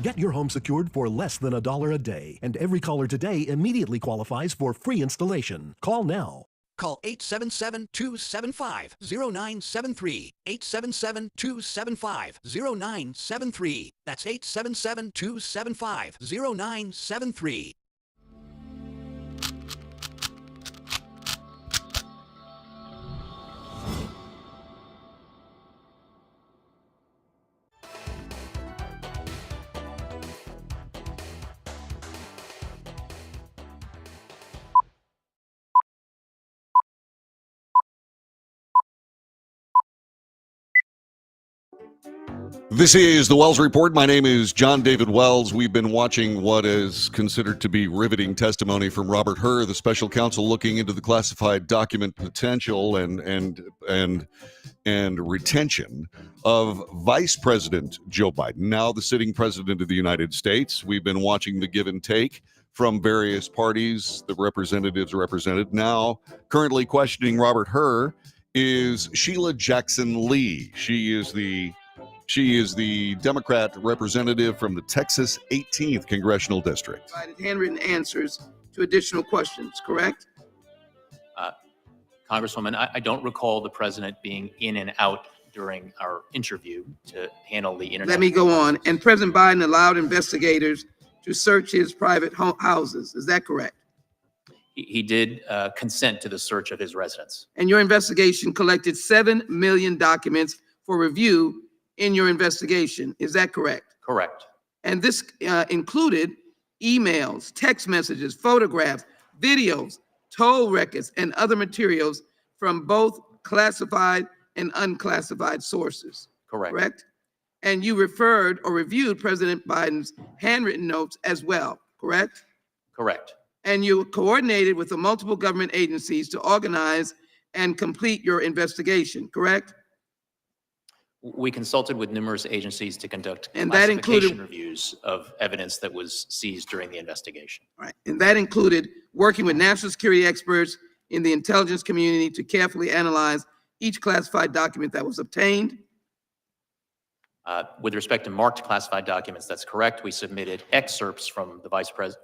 Get your home secured for less than $1 a day, and every caller today immediately qualifies for free installation. Call now. Call 877-275-0973. 877-275-0973. That's 877-275-0973. This is the Wells Report. My name is John David Wells. We've been watching what is considered to be riveting testimony from Robert Hur, the special counsel looking into the classified document potential and retention of Vice President Joe Biden, now the sitting president of the United States. We've been watching the give and take from various parties. The representatives represented. Now, currently questioning Robert Hur is Sheila Jackson Lee. She is the Democrat representative from the Texas 18th Congressional District. Provided handwritten answers to additional questions, correct? Congresswoman, I don't recall the president being in and out during our interview to handle the internet. Let me go on. And President Biden allowed investigators to search his private houses. Is that correct? He did consent to the search of his residence. And your investigation collected 7 million documents for review in your investigation. Is that correct? Correct. And this included emails, text messages, photographs, videos, toll records, and other materials from both classified and unclassified sources. Correct. And you referred or reviewed President Biden's handwritten notes as well, correct? Correct. And you coordinated with the multiple government agencies to organize and complete your investigation, correct? We consulted with numerous agencies to conduct And that included- classification reviews of evidence that was seized during the investigation. Right. And that included working with national security experts in the intelligence community to carefully analyze each classified document that was obtained. With respect to marked classified documents, that's correct. We submitted excerpts from the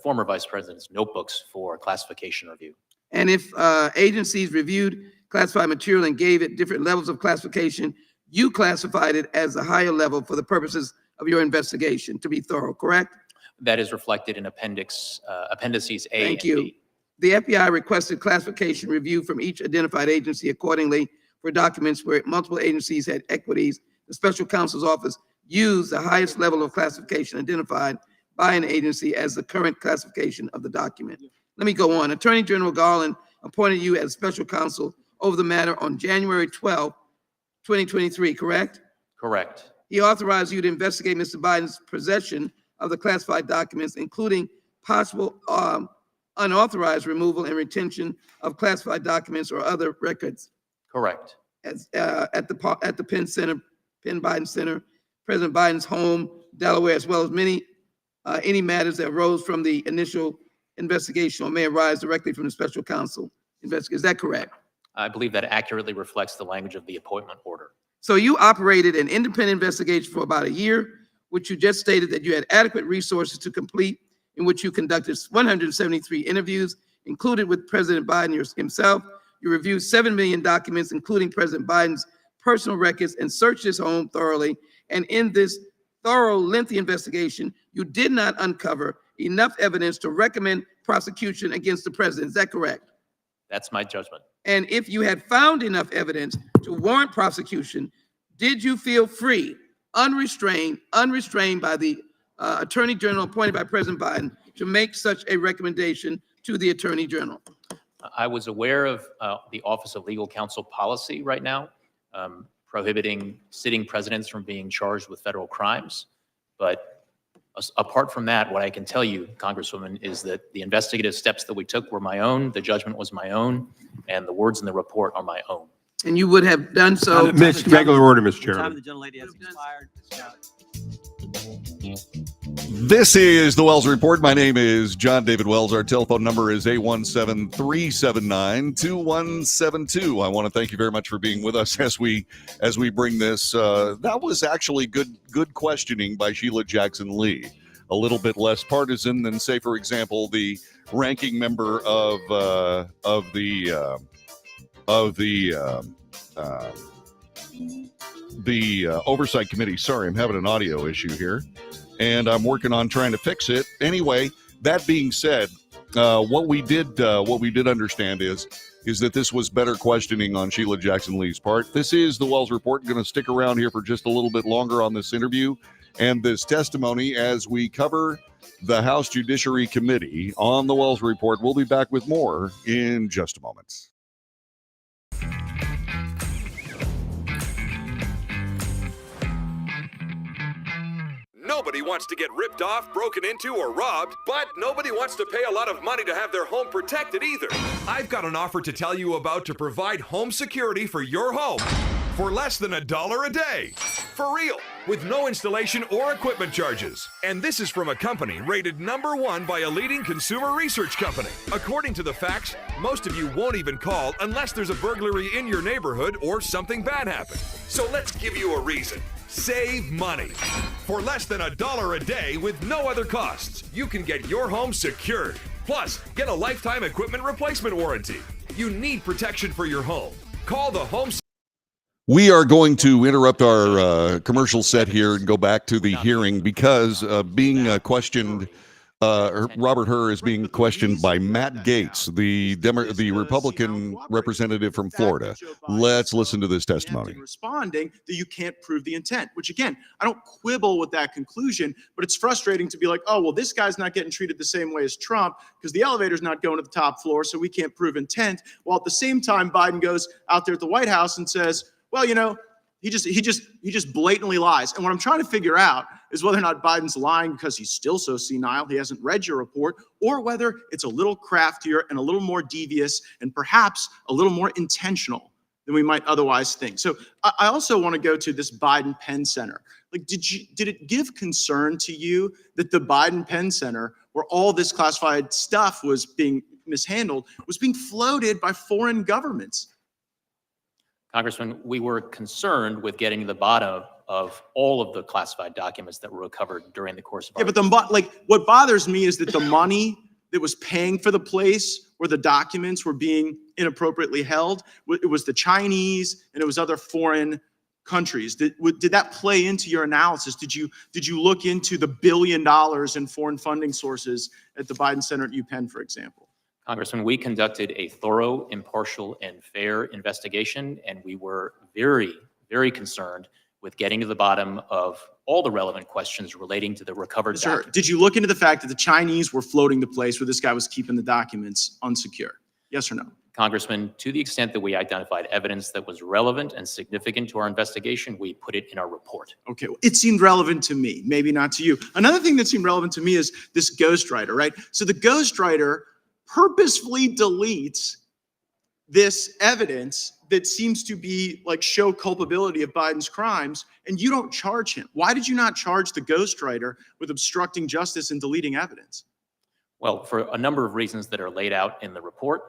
former vice president's notebooks for classification review. And if agencies reviewed classified material and gave it different levels of classification, you classified it as a higher level for the purposes of your investigation to be thorough, correct? That is reflected in appendices A Thank and you. B. The FBI requested classification review from each identified agency accordingly for documents where multiple agencies had equities. The special counsel's office used the highest level of classification identified by an agency as the current classification of the document. Let me go on. Attorney General Garland appointed you as special counsel over the matter on January 12, 2023, correct? Correct. He authorized you to investigate Mr. Biden's possession of the classified documents, including possible unauthorized removal and retention of classified documents or other records. Correct. As, at the Penn Biden Center, President Biden's home, Delaware, as well as any matters that arose from the initial investigation or may arise directly from the special counsel investigation. Is that correct? I believe that accurately reflects the language of the appointment order. So you operated an independent investigation for about a year, which you just stated that you had adequate resources to complete, in which you conducted 173 interviews, included with President Biden himself. You reviewed 7 million documents, including President Biden's personal records, and searched his home thoroughly. And in this thorough, lengthy investigation, you did not uncover enough evidence to recommend prosecution against the president. Is that correct? That's my judgment. And if you had found enough evidence to warrant prosecution, did you feel free, unrestrained by the Attorney General appointed by President Biden to make such a recommendation to the Attorney General? I was aware of the Office of Legal Counsel policy right now, prohibiting sitting presidents from being charged with federal crimes. But apart from that, what I can tell you, Congresswoman, is that the investigative steps that we took were my own, the judgment was my own, and the words in the report are my own. And you would have done so. Regular order, Mr. The time Chairman. of the gentlelady has expired. This is the Wells Report. My name is John David Wells. Our telephone number is 817-379-2172. I want to thank you very much for being with us as we bring this. That was actually good questioning by Sheila Jackson Lee. A little bit less partisan than, say, for example, the ranking member of the Oversight Committee. Sorry, I'm having an audio issue here, and I'm working on trying to fix it. Anyway, that being said, what we did understand is that this was better questioning on Sheila Jackson Lee's part. This is the Wells Report. I'm going to stick around here for just a little bit longer on this interview and this testimony as we cover the House Judiciary Committee on the Wells Report. We'll be back with more in just a moment. wants to get ripped off, broken into, or robbed, but nobody wants to pay a lot of money to have their home protected either. I've got an offer to tell you about to provide home security for your home for less than $1 a day. For real, with no installation or equipment charges. And this is from a company rated #1 by a leading consumer research company. According to the facts, most of you won't even call unless there's a burglary in your neighborhood or something bad happened. So let's give you a reason. Save money. For less than $1 a day with no other costs, you can get your home secured. Plus, get a lifetime equipment replacement warranty. You need protection for your home. Call the Home. We are going to interrupt our commercial set here and go back to the hearing because being questioned, Robert Hur is being questioned by Matt Gaetz, the Republican representative from Florida. Let's listen to this testimony. Responding that you can't prove the intent, which again, I don't quibble with that conclusion, but it's frustrating to be like, oh, well, this guy's not getting treated the same way as Trump because the elevator's not going to the top floor, so we can't prove intent. While at the same time, Biden goes out there at the White House and says, well, you know, he just blatantly lies. And what I'm trying to figure out is whether or not Biden's lying because he's still so senile, he hasn't read your report, or whether it's a little craftier and a little more devious and perhaps a little more intentional than we might otherwise think. So I also want to go to this Biden Penn Center. Like, did it give concern to you that the Biden Penn Center, where all this classified stuff was being mishandled, was being floated by foreign governments? Congressman, we were concerned with getting to the bottom of all of the classified documents that were recovered during the course of our— Yeah, but what bothers me is that the money that was paying for the place where the documents were being inappropriately held, it was the Chinese and it was other foreign countries. Did that play into your analysis? Did you look into the $1 billion in foreign funding sources at the Biden Center at UPenn, for example? Congressman, we conducted a thorough, impartial, and fair investigation, and we were very, very concerned with getting to the bottom of all the relevant questions relating to the recovered documents. Did you look into the fact that the Chinese were floating the place where this guy was keeping the documents unsecure? Yes or no? Congressman, to the extent that we identified evidence that was relevant and significant to our investigation, we put it in our report. Okay, well, it seemed relevant to me, maybe not to you. Another thing that seemed relevant to me is this ghostwriter, right? So the ghostwriter purposefully deletes this evidence that seems to be like show culpability of Biden's crimes, and you don't charge him. Why did you not charge the ghostwriter with obstructing justice and deleting evidence? Well, for a number of reasons that are laid out in the report,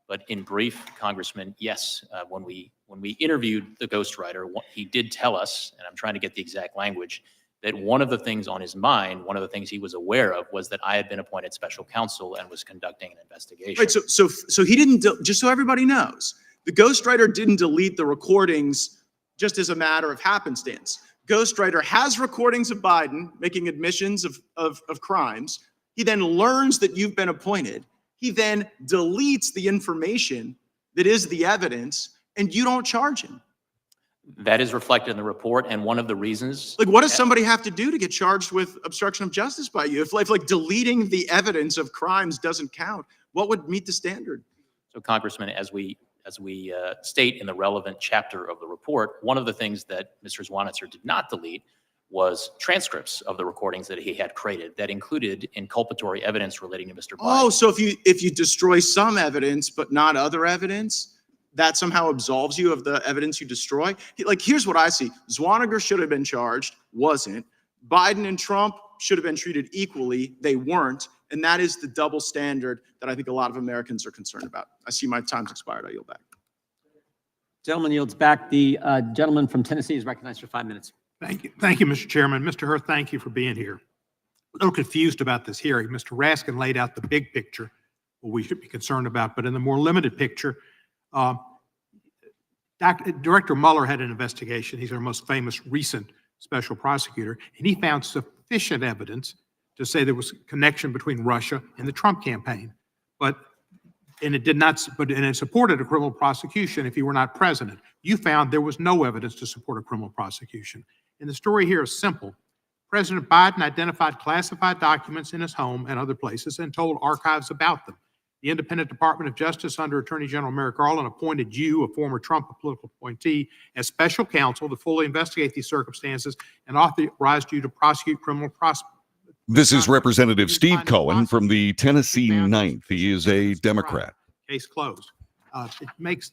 but in brief, Congressman, yes, when we interviewed the ghostwriter, he did tell us, and I'm trying to get the exact language, that one of the things on his mind, one of the things he was aware of, was that I had been appointed special counsel and was conducting an investigation. Right, so he didn't, just so everybody knows, the ghostwriter didn't delete the recordings just as a matter of happenstance. Ghostwriter has recordings of Biden making admissions of crimes. He then learns that you've been appointed. He then deletes the information that is the evidence, and you don't charge him. That is reflected in the report, and one of the reasons— Like, what does somebody have to do to get charged with obstruction of justice by you? If like deleting the evidence of crimes doesn't count, what would meet the standard? So, Congressman, as we state in the relevant chapter of the report, one of the things that Mr. Zwanitzer did not delete was transcripts of the recordings that he had created that included inculpatory evidence relating to Mr. Biden. Oh, so if you destroy some evidence but not other evidence, that somehow absolves you of the evidence you destroy? Like, here's what I see. Zwanniger should have been charged, wasn't. Biden and Trump should have been treated equally. They weren't. And that is the double standard that I think a lot of Americans are concerned about. I see my time's expired. I yield back. Gentleman yields back. The gentleman from Tennessee is recognized for 5 minutes. Thank you. Thank you, Mr. Chairman. Mr. Hur, thank you for being here. A little confused about this hearing. Mr. Raskin laid out the big picture, what we should be concerned about, but in the more limited picture, Director Mueller had an investigation. He's our most famous recent special prosecutor, and he found sufficient evidence to say there was a connection between Russia and the Trump campaign. And it supported a criminal prosecution if he were not president. You found there was no evidence to support a criminal prosecution. And the story here is simple. President Biden identified classified documents in his home and other places and told archives about them. The Independent Department of Justice under Attorney General Merrick Garland appointed you, a former Trump political appointee, as special counsel to fully investigate these circumstances and authorized you to prosecute criminal This is Representative Steve Cohen from the Tennessee 9th. He is a Democrat. Case closed. It makes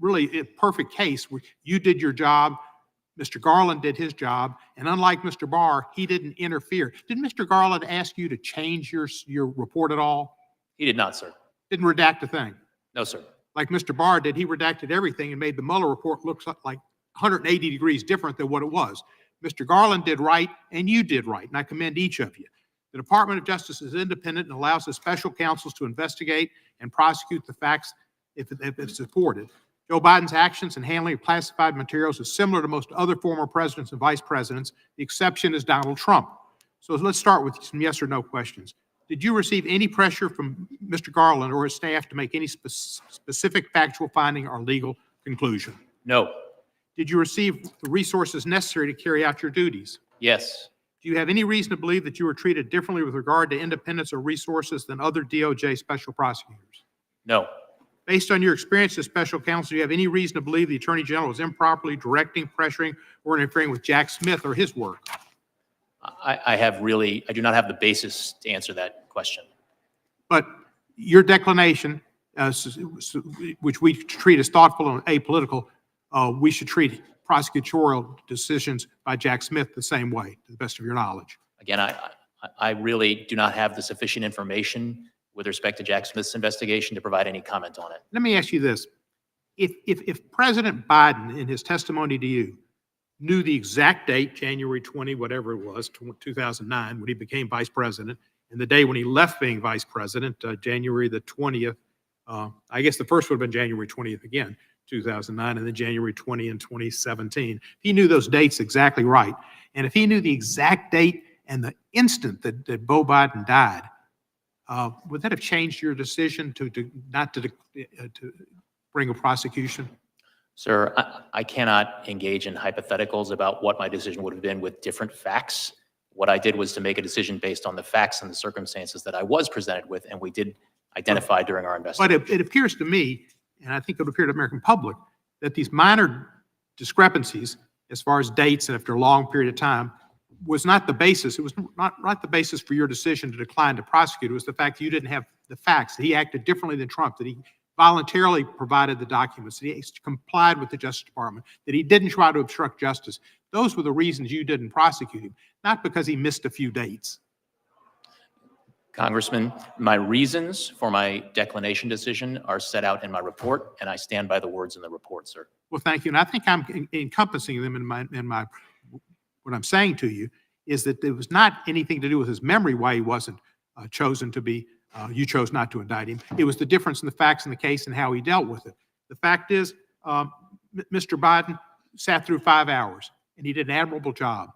really a perfect case where you did your job, Mr. Garland did his job, and unlike Mr. Barr, he didn't interfere. Did Mr. Garland ask you to change your report at all? He did not, sir. Didn't redact a thing? No, sir. Like Mr. Barr did, he redacted everything and made the Mueller report look like 180 degrees different than what it was. Mr. Garland did right, and you did right, and I commend each of you. The Department of Justice is independent and allows the special counsels to investigate and prosecute the facts if it's supported. Joe Biden's actions in handling of classified materials is similar to most other former presidents and vice presidents. The exception is Donald Trump. So let's start with some yes or no questions. Did you receive any pressure from Mr. Garland or his staff to make any specific factual finding or legal conclusion? No. Did you receive the resources necessary to carry out your duties? Yes. Do you have any reason to believe that you were treated differently with regard to independence or resources than other DOJ special prosecutors? No. Based on your experience as special counsel, do you have any reason to believe the Attorney General was improperly directing, pressuring, or interfering with Jack Smith or his work? I do not have the basis to answer that question. But your declination, which we treat as thoughtful and apolitical, we should treat prosecutorial decisions by Jack Smith the same way, to the best of your knowledge. Again, I really do not have the sufficient information with respect to Jack Smith's investigation to provide any comment on it. Let me ask you this. If President Biden, in his testimony to you, knew the exact date, January 20, whatever it was, 2009, when he became vice president, and the day when he left being vice president, January the 20th, I guess the first would have been January 20th again, 2009, and then January 20 in 2017. If he knew those dates exactly right, and if he knew the exact date and the instant that Beau Biden died, would that have changed your decision to bring a prosecution? Sir, I cannot engage in hypotheticals about what my decision would have been with different facts. What I did was to make a decision based on the facts and the circumstances that I was presented with, and we did identify during our investigation. But it appears to me, and I think it would appear to the American public, that these minor discrepancies, as far as dates and after a long period of time, was not the basis. It was not the basis for your decision to decline to prosecute. It was the fact that you didn't have the facts, that he acted differently than Trump, that he voluntarily provided the documents, that he complied with the Justice Department, that he didn't try to obstruct justice. Those were the reasons you didn't prosecute him, not because he missed a few dates. Congressman, my reasons for my declination decision are set out in my report, and I stand by the words in the report, sir. Well, thank you. And I think I'm encompassing them in my what I'm saying to you is that there was not anything to do with his memory why he wasn't chosen to be, you chose not to indict him. It was the difference in the facts in the case and how he dealt with it. The fact is, Mr. Biden sat through 5 hours, and he did an admirable job.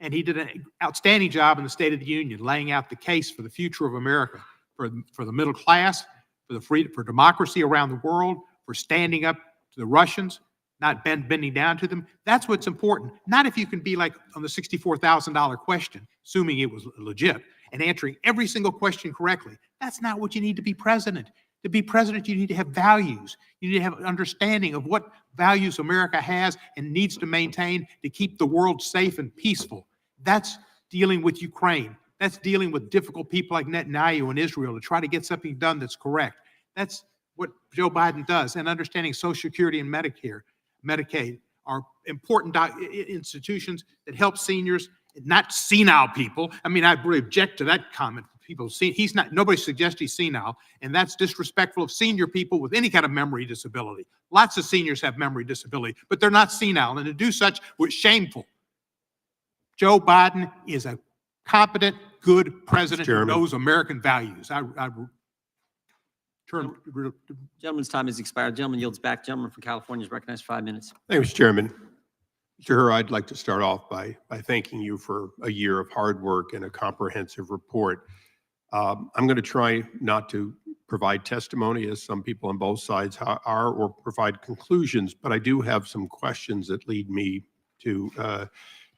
And he did an outstanding job in the State of the Union, laying out the case for the future of America, for the middle class, for democracy around the world, for standing up to the Russians, not bending down to them. That's what's important. Not if you can be like on the $64,000 question, assuming it was legit, and answering every single question correctly. That's not what you need to be president. To be president, you need to have values. You need to have an understanding of what values America has and needs to maintain to keep the world safe and peaceful. That's dealing with Ukraine. That's dealing with difficult people like Netanyahu in Israel to try to get something done that's correct. That's what Joe Biden does. And understanding Social Security and Medicaid are important institutions that help seniors, not senile people. I mean, I really object to that comment. People see nobody suggests he's senile, and that's disrespectful of senior people with any kind of memory disability. Lots of seniors have memory disability, but they're not senile, and to do such was shameful. Joe Biden is a competent, good president who knows American values. Gentleman's time has expired. Gentleman yields back. Gentleman from California is recognized for 5 minutes. Thank you, Mr. Chairman. Mr. Hur, I'd like to start off by thanking you for a year of hard work and a comprehensive report. I'm going to try not to provide testimony, as some people on both sides are, or provide conclusions, but I do have some questions that lead me to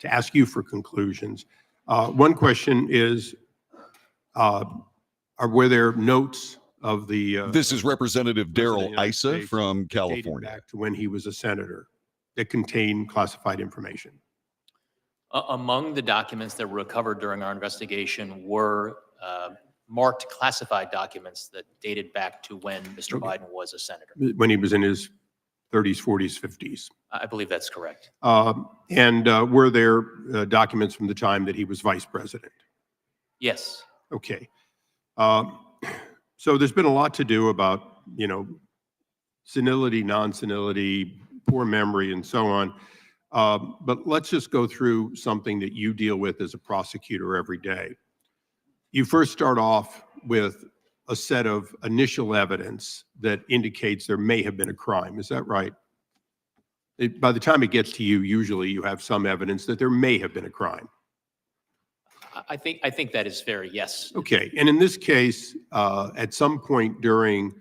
ask you for conclusions. One question is, were there notes of the... This is Representative Darrell Issa from California. Back to when he was a senator that contained classified information? Among the documents that were recovered during our investigation were marked classified documents that dated back to when Mr. Biden was a senator. When he was in his 30s, 40s, 50s. I believe that's correct. And were there documents from the time that he was vice president? Yes. Okay. So there's been a lot to do about, senility, non-senility, poor memory, and so on. But let's just go through something that you deal with as a prosecutor every day. You first start off with a set of initial evidence that indicates there may have been a crime. Is that right? By the time it gets to you, usually you have some evidence that there may have been a crime. I think that is fair, yes. Okay, and in this case, at some point during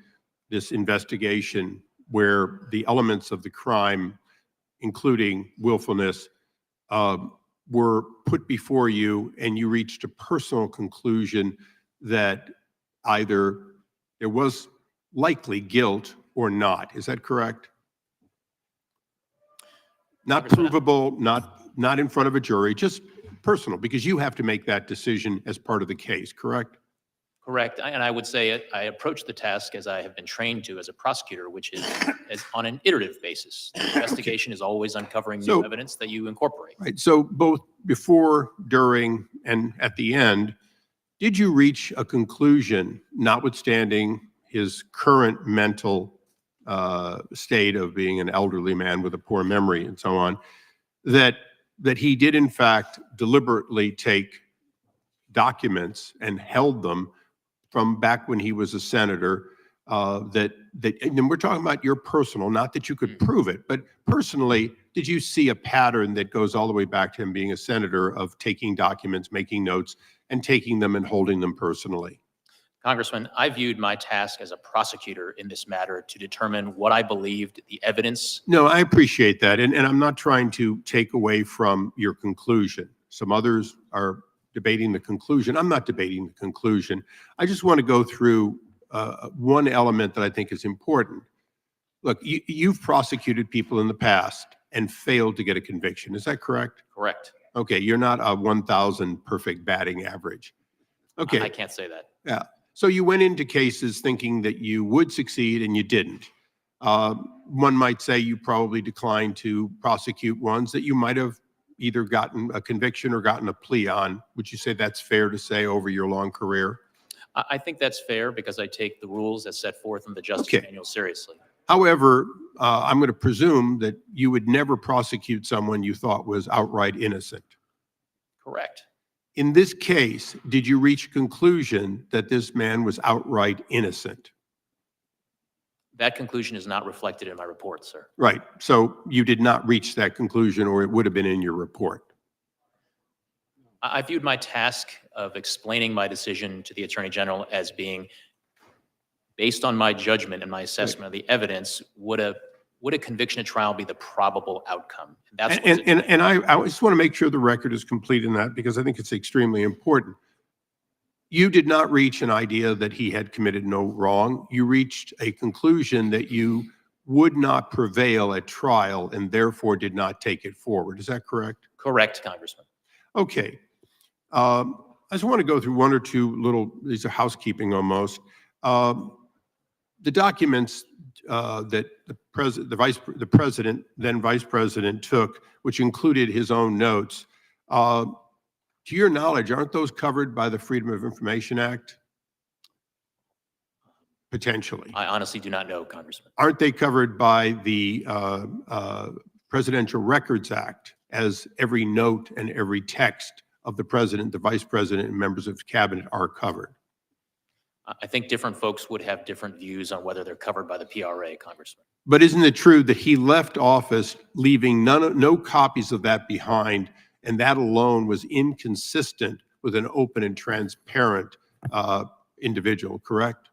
this investigation where the elements of the crime, including willfulness, were put before you and you reached a personal conclusion that either there was likely guilt or not. Is that correct? Not provable, not in front of a jury, just personal, because you have to make that decision as part of the case, correct? Correct. And I would say I approach the task as I have been trained to as a prosecutor, which is as on an iterative basis. The investigation is always uncovering new evidence that you incorporate. Right. So both before, during, and at the end, did you reach a conclusion, notwithstanding his current mental state of being an elderly man with a poor memory and so on, that he did in fact deliberately take documents and held them from back when he was a senator, and we're talking about your personal, not that you could prove it, but personally, did you see a pattern that goes all the way back to him being a senator of taking documents, making notes, and taking them and holding them personally? Congressman, I viewed my task as a prosecutor in this matter to determine what I believed the evidence. No, I appreciate that. And I'm not trying to take away from your conclusion. Some others are debating the conclusion. I'm not debating the conclusion. I just want to go through one element that I think is important. Look, you've prosecuted people in the past and failed to get a conviction. Is that correct? Correct. Okay, you're not a 1,000 perfect batting average. Okay. I can't say that. Yeah. So you went into cases thinking that you would succeed and you didn't. One might say you probably declined to prosecute ones that you might have either gotten a conviction or gotten a plea on. Would you say that's fair to say over your long career? I think that's fair because I take the rules as set forth in the Justice Manual seriously. However, I'm going to presume that you would never prosecute someone you thought was outright innocent. Correct. In this case, did you reach a conclusion that this man was outright innocent? That conclusion is not reflected in my report, sir. Right. So you did not reach that conclusion, or it would have been in your report. I viewed my task of explaining my decision to the Attorney General as being based on my judgment and my assessment of the evidence. Would a conviction at trial be the probable outcome? That's and I just want to make sure the record is complete in that, because I think it's extremely important. You did not reach an idea that he had committed no wrong. You reached a conclusion that you would not prevail at trial and therefore did not take it forward. Is that correct? Correct, Congressman. Okay. I just want to go through one or two little, these are housekeeping almost. The documents that the president, then vice president, took, which included his own notes, to your knowledge, aren't those covered by the Freedom of Information Act? Potentially. I honestly do not know, Congressman. Aren't they covered by the Presidential Records Act, as every note and every text of the president, the vice president, and members of cabinet are covered? I think different folks would have different views on whether they're covered by the PRA, Congressman. But isn't it true that he left office leaving no copies of that behind, and that alone was inconsistent with an open and transparent individual, correct?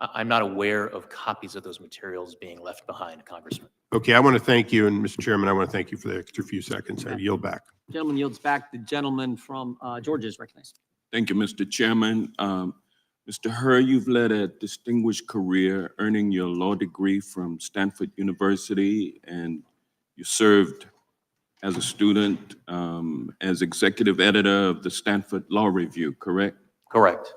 I'm not aware of copies of those materials being left behind, Congressman. Okay, I want to thank you, and Mr. Chairman, I want to thank you for the extra few seconds. I yield back. Gentleman yields back. The gentleman from Georgia is recognized. Thank you, Mr. Chairman. Mr. Hur, you've led a distinguished career, earning your law degree from Stanford University, and you served as a student, as executive editor of the Stanford Law Review, correct? Correct.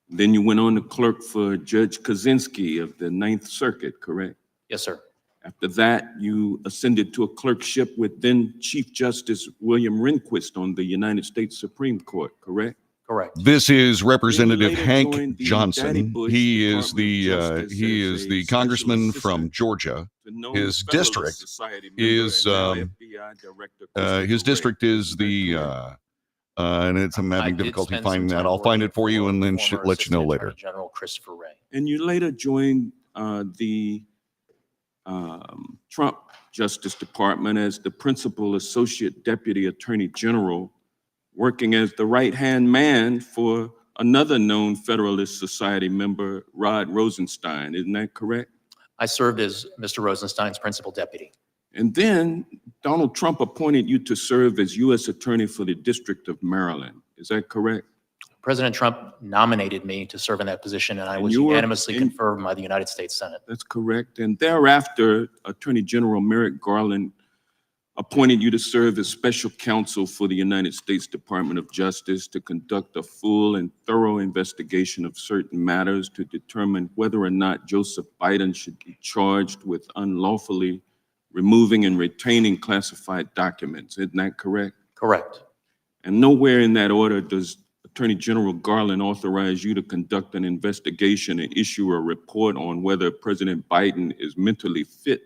Then you went on to clerk for Judge Kaczynski of the Ninth Circuit, correct? Yes, sir. After that, you ascended to a clerkship with then Chief Justice William Rehnquist on the United States Supreme Court, correct? Correct. This is Representative later Hank joined the Johnson. Daddy Bush He is Department of Justice as the a congressman special from assistant Georgia. to known His Federalist district Society member is and now FBI Director Christopher his district Wray. is Is that the correct? and it's I'm I having did difficulty spend some finding that. time I'll find working it for you and then former let you know Assistant later. Attorney General Christopher Wray. And you later joined the Trump Justice Department as the Principal Associate Deputy Attorney General, working as the right-hand man for another known Federalist Society member, Rod Rosenstein. Isn't that correct? I served as Mr. Rosenstein's principal deputy. And then Donald Trump appointed you to serve as U.S. Attorney for the District of Maryland. Is that correct? President Trump nominated me to serve in that position, and I And was you were unanimously in- confirmed by the United States Senate. That's correct. And thereafter, Attorney General Merrick Garland appointed you to serve as special counsel for the United States Department of Justice to conduct a full and thorough investigation of certain matters to determine whether or not Joseph Biden should be charged with unlawfully removing and retaining classified documents. Isn't that correct? Correct. And nowhere in that order does Attorney General Garland authorize you to conduct an investigation and issue a report on whether President Biden is mentally fit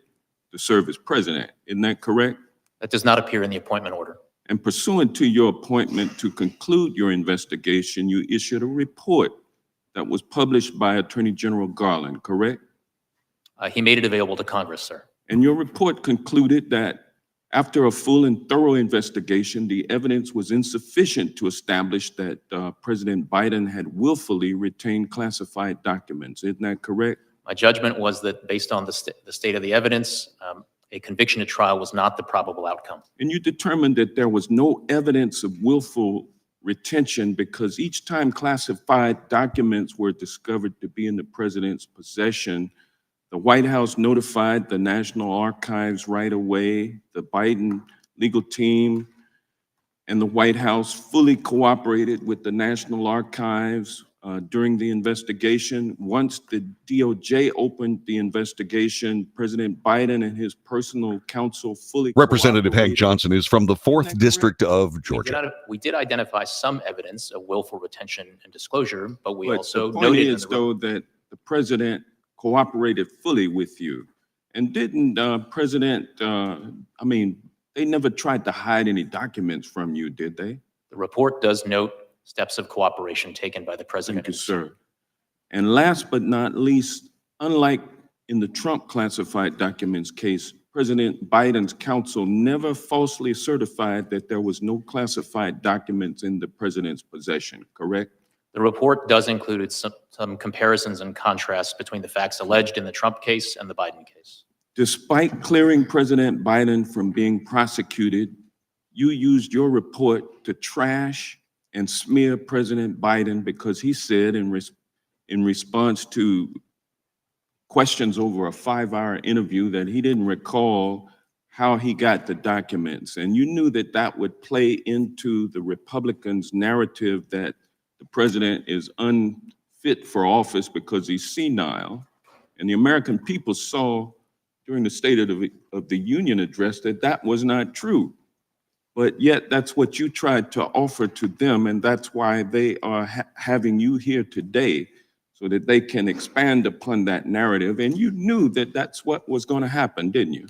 to serve as president. Isn't that correct? That does not appear in the appointment order. And pursuant to your appointment to conclude your investigation, you issued a report that was published by Attorney General Garland, correct? He made it available to Congress, sir. And your report concluded that after a full and thorough investigation, the evidence was insufficient to establish that President Biden had willfully retained classified documents. Isn't that correct? My judgment was that based on the state of the evidence, a conviction at trial was not the probable outcome. And you determined that there was no evidence of willful retention because each time classified documents were discovered to be in the president's possession, the White House notified the National Archives right away. The Biden legal team and the White House fully cooperated with the National Archives during the investigation. Once the DOJ opened the investigation, President Biden and his personal counsel fully Representative Hank cooperated. Johnson is from the 4th District of We Georgia. did identify some evidence of willful retention and disclosure, but we But also the point noted in is, the though, that the president cooperated fully with you. And didn't they never tried to hide any documents from you, did they? The report does note steps of cooperation taken by the president. Thank you, sir. And last but not least, unlike in the Trump classified documents case, President Biden's counsel never falsely certified that there was no classified documents in the president's possession, correct? The report does include some comparisons and contrasts between the facts alleged in the Trump case and the Biden case. Despite clearing President Biden from being prosecuted, you used your report to trash and smear President Biden because he said in response to questions over a 5-hour interview that he didn't recall how he got the documents. And you knew that that would play into the Republicans' narrative that the president is unfit for office because he's senile. And the American people saw during the State of the Union address that that was not true. But yet that's what you tried to offer to them, and that's why they are having you here today, so that they can expand upon that narrative. And you knew that that's what was going to happen, didn't you?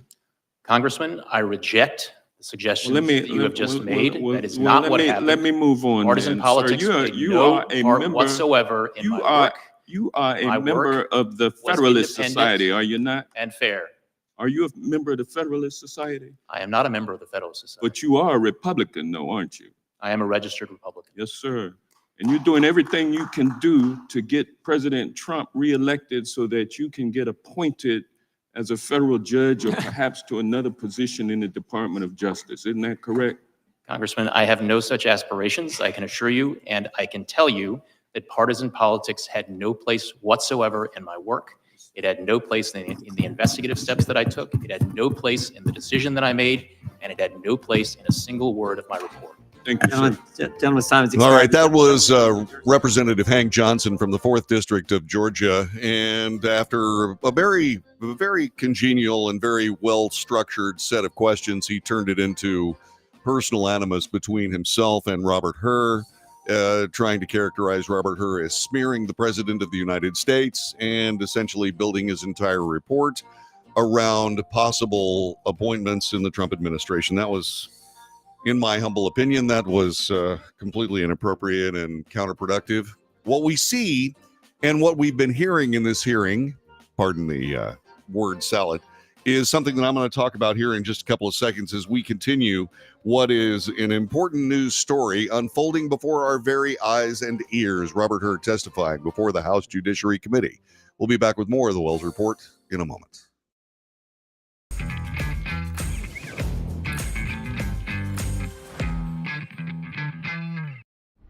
Congressman, I reject the suggestions that you have just made. That is not what happened. Let me move on. Partisan then, politics sir. played You no are a part member whatsoever in my work. You are My a member work of the was Federalist independent Society, are you not? and fair. Are you a member of the Federalist Society? I am not a member of the Federalist Society. But you are a Republican, though, aren't you? I am a registered Republican. Yes, sir. And you're doing everything you can do to get President Trump reelected so that you can get appointed as a federal judge or perhaps to another position in the Department of Justice. Isn't that correct? Congressman, I have no such aspirations, I can assure you, and I can tell you that partisan politics had no place whatsoever in my work. It had no place in the investigative steps that I took. It had no place in the decision that I made, and it had no place in a single word of my report. Thank you, sir. Gentleman's time is All right, expired. that was Representative Hank Johnson from the 4th District of Georgia. And after a very congenial and very well-structured set of questions, he turned it into personal animus between himself and Robert Hur, trying to characterize Robert Hur as smearing the President of the United States and essentially building his entire report around possible appointments in the Trump administration. That was, in my humble opinion, that was completely inappropriate and counterproductive. What we see and what we've been hearing in this hearing, pardon the word salad, is something that I'm going to talk about here in just a couple of seconds as we continue what is an important news story unfolding before our very eyes and ears. Robert Hur testifying before the House Judiciary Committee. We'll be back with more of the Wells Report in a moment.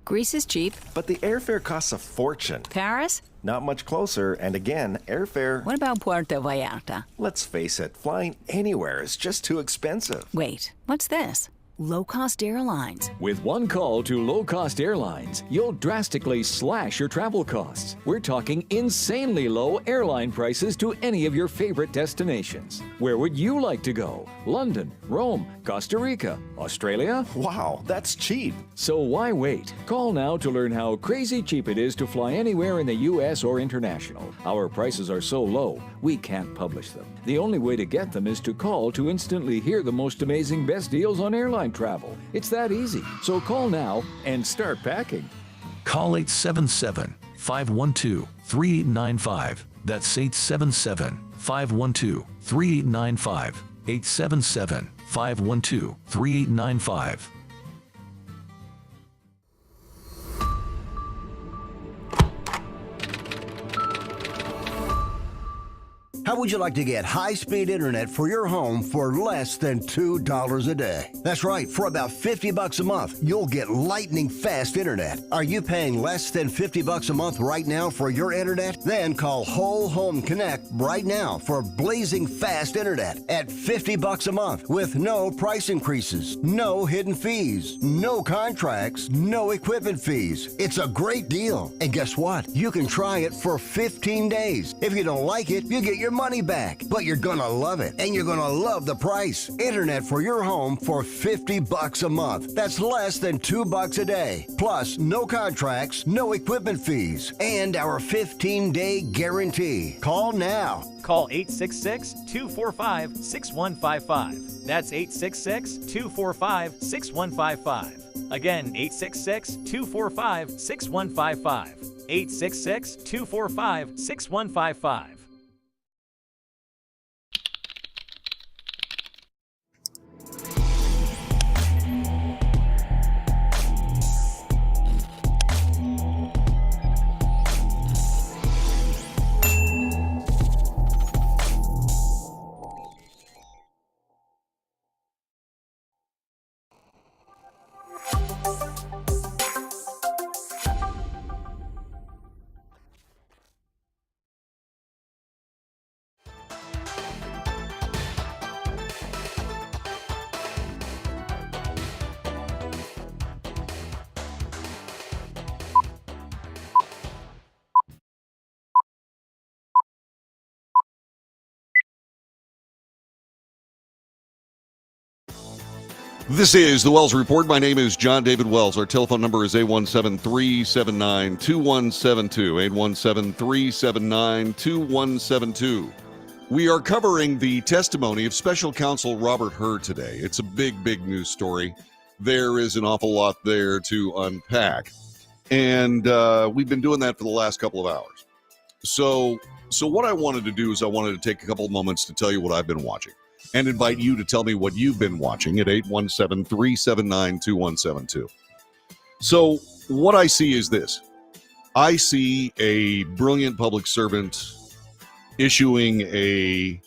Greece is cheap. But the airfare costs a fortune. Paris? Not much closer, and again, airfare... What about Puerto Vallarta? Let's face it, flying anywhere is just too expensive. Wait, what's this? Low-cost airlines. With one call to low-cost airlines, you'll drastically slash your travel costs. We're talking insanely low airline prices to any of your favorite destinations. Where would you like to go? London, Rome, Costa Rica, Australia? Wow, that's cheap. So why wait? Call now to learn how crazy cheap it is to fly anywhere in the U.S. or international. Our prices are so low, we can't publish them. The only way to get them is to call to instantly hear the most amazing best deals on airline travel. It's that easy. So call now and start packing. Call 877-512-3895. That's 877-512-3895. 877-512-3895. How would you like to get high-speed internet for your home for less than $2 a day? That's right, for about $50 a month, you'll get lightning fast internet. Are you paying less than $50 a month right now for your internet? Then call Whole Home Connect right now for blazing fast internet at $50 a month with no price increases, no hidden fees, no contracts, no equipment fees. It's a great deal. And guess what? You can try it for 15 days. If you don't like it, you get your money back, but you're gonna love it, and you're gonna love the price. Internet for your home for $50 a month. That's less than $2 a day. Plus, no contracts, no equipment fees, and our 15-day guarantee. Call now. Call 866-245-6155. That's 866-245-6155. Again, 866-245-6155. 866-245-6155. This is the Wells Report. My name is John David Wells. Our telephone number is 817-379-2172. 817-379-2172. We are covering the testimony of Special Counsel Robert Hur today. It's a big, big news story. There is an awful lot there to unpack. And we've been doing that for the last couple of hours. So what I wanted to do is I wanted to take a couple of moments to tell you what I've been watching and invite you to tell me what you've been watching at 817-379-2172. So what I see is this. I see a brilliant public servant issuing an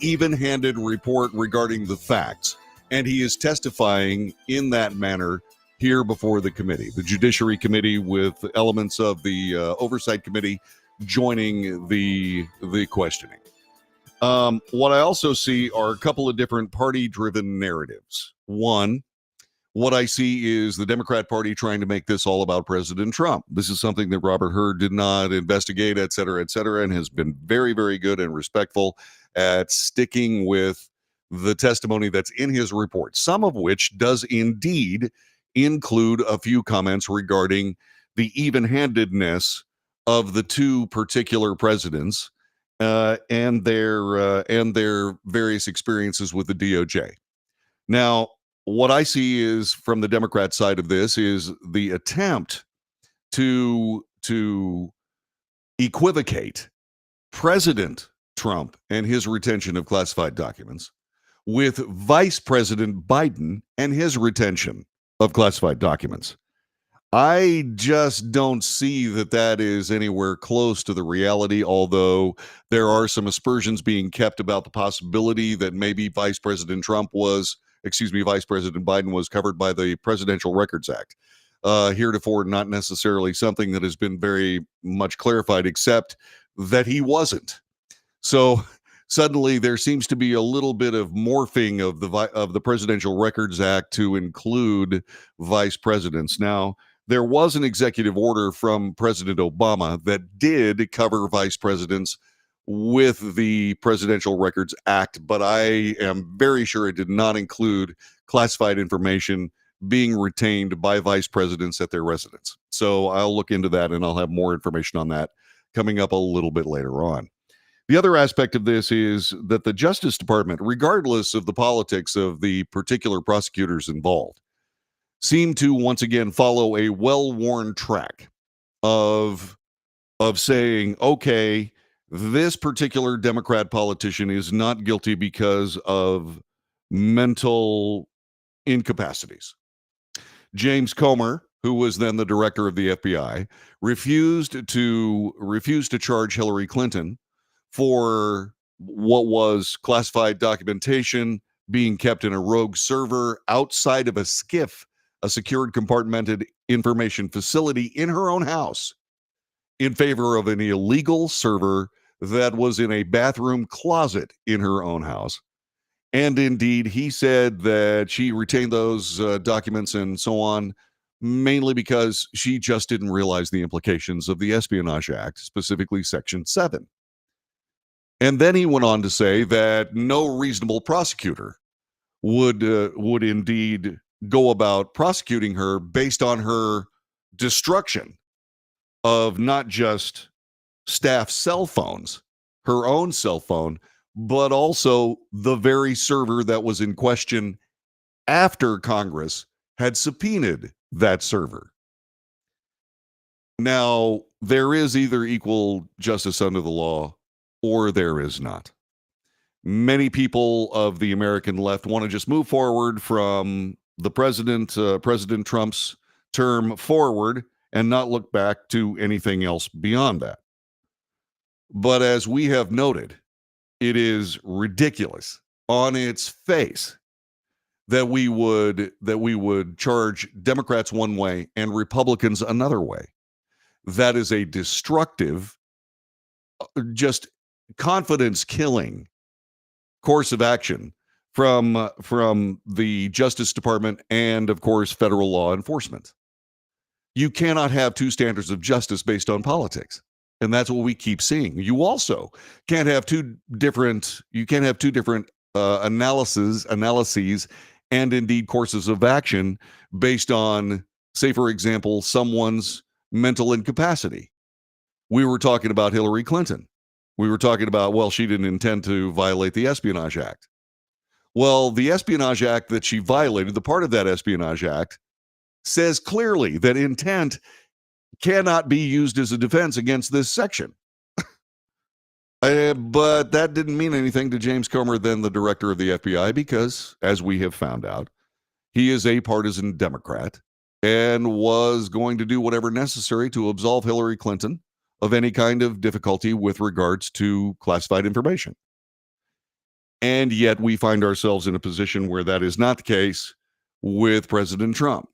even-handed report regarding the facts, and he is testifying in that manner here before the committee, the Judiciary Committee, with elements of the Oversight Committee joining the questioning. What I also see are a couple of different party-driven narratives. One, what I see is the Democrat Party trying to make this all about President Trump. This is something that Robert Hur did not investigate, et cetera, and has been very, very good and respectful at sticking with the testimony that's in his report, some of which does indeed include a few comments regarding the even-handedness of the two particular presidents and their various experiences with the DOJ. Now, what I see is from the Democrat side of this is the attempt to equivocate President Trump and his retention of classified documents with Vice President Biden and his retention of classified documents. I just don't see that is anywhere close to the reality, although there are some aspersions being kept about the possibility that maybe Vice President Biden was covered by the Presidential Records Act. Heretofore, not necessarily something that has been very much clarified, except that he wasn't. So suddenly there seems to be a little bit of morphing of the Presidential Records Act to include vice presidents. Now, there was an executive order from President Obama that did cover vice presidents with the Presidential Records Act, but I am very sure it did not include classified information being retained by vice presidents at their residence. So I'll look into that and I'll have more information on that coming up a little bit later on. The other aspect of this is that the Justice Department, regardless of the politics of the particular prosecutors involved, seem to once again follow a well-worn track of saying, okay, this particular Democrat politician is not guilty because of mental incapacities. James Comer, who was then the director of the FBI, refused to charge Hillary Clinton for what was classified documentation being kept in a rogue server outside of a SCIF, a secured compartmented information facility in her own house, in favor of an illegal server that was in a bathroom closet in her own house. And indeed, he said that she retained those documents and so on, mainly because she just didn't realize the implications of the Espionage Act, specifically Section 7. And then he went on to say that no reasonable prosecutor would indeed go about prosecuting her based on her destruction of not just staff cell phones, her own cell phone, but also the very server that was in question after Congress had subpoenaed that server. Now, there is either equal justice under the law or there is not. Many people of the American left want to just move forward from the President Trump's term forward and not look back to anything else beyond that. But as we have noted, it is ridiculous on its face that we would charge Democrats one way and Republicans another way. That is a destructive, just confidence-killing course of action from the Justice Department and, of course, federal law enforcement. You cannot have two standards of justice based on politics. And that's what we keep seeing. You also can't have two different analyses and indeed courses of action based on, say, for example, someone's mental incapacity. We were talking about Hillary Clinton. We were talking about, well, she didn't intend to violate the Espionage Act. Well, the Espionage Act that she violated, the part of that Espionage Act, says clearly that intent cannot be used as a defense against this section. But that didn't mean anything to James Comer, then the director of the FBI, because, as we have found out, he is a partisan Democrat and was going to do whatever necessary to absolve Hillary Clinton of any kind of difficulty with regards to classified information. And yet we find ourselves in a position where that is not the case with President Trump.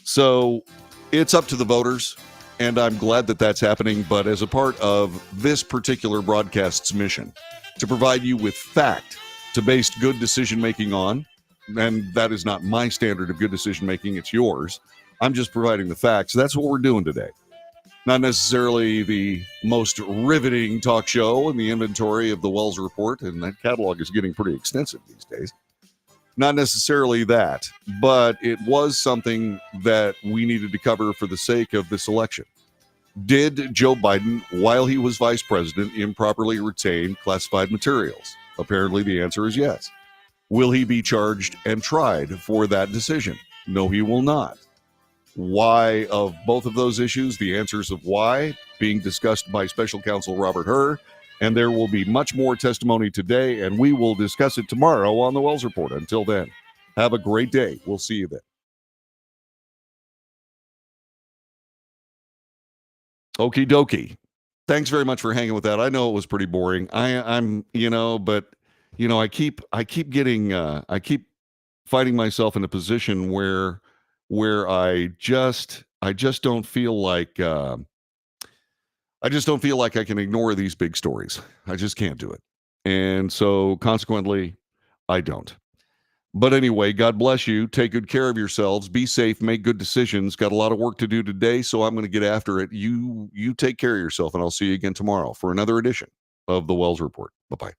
So it's up to the voters And I'm glad that that's happening. But as a part of this particular broadcast's mission, to provide you with fact to based good decision making on, and that is not my standard of good decision making, it's yours. I'm just providing the facts. That's what we're doing today. Not necessarily the most riveting talk show in the inventory of the Wells Report, and that catalog is getting pretty extensive these days. Not necessarily that, but it was something that we needed to cover for the sake of this election. Did Joe Biden, while he was vice president, improperly retain classified materials? Apparently the answer is yes. Will he be charged and tried for that decision? No, he will not. Why of both of those issues, the answers of why, being discussed by Special Counsel Robert Hur, and there will be much more testimony today, and we will discuss it tomorrow on the Wells Report. Until then, have a great day. We'll see you then. Okie dokie. Thanks very much for hanging with that. I know it was pretty boring. I'm I keep finding myself in a position where I just don't feel like I can ignore these big stories. I just can't do it. And so consequently, I don't. But anyway, God bless you. Take good care of yourselves. Be safe. Make good decisions. Got a lot of work to do today, so I'm going to get after it. You take care of yourself, and I'll see you again tomorrow for another edition of the Wells Report. Bye-bye.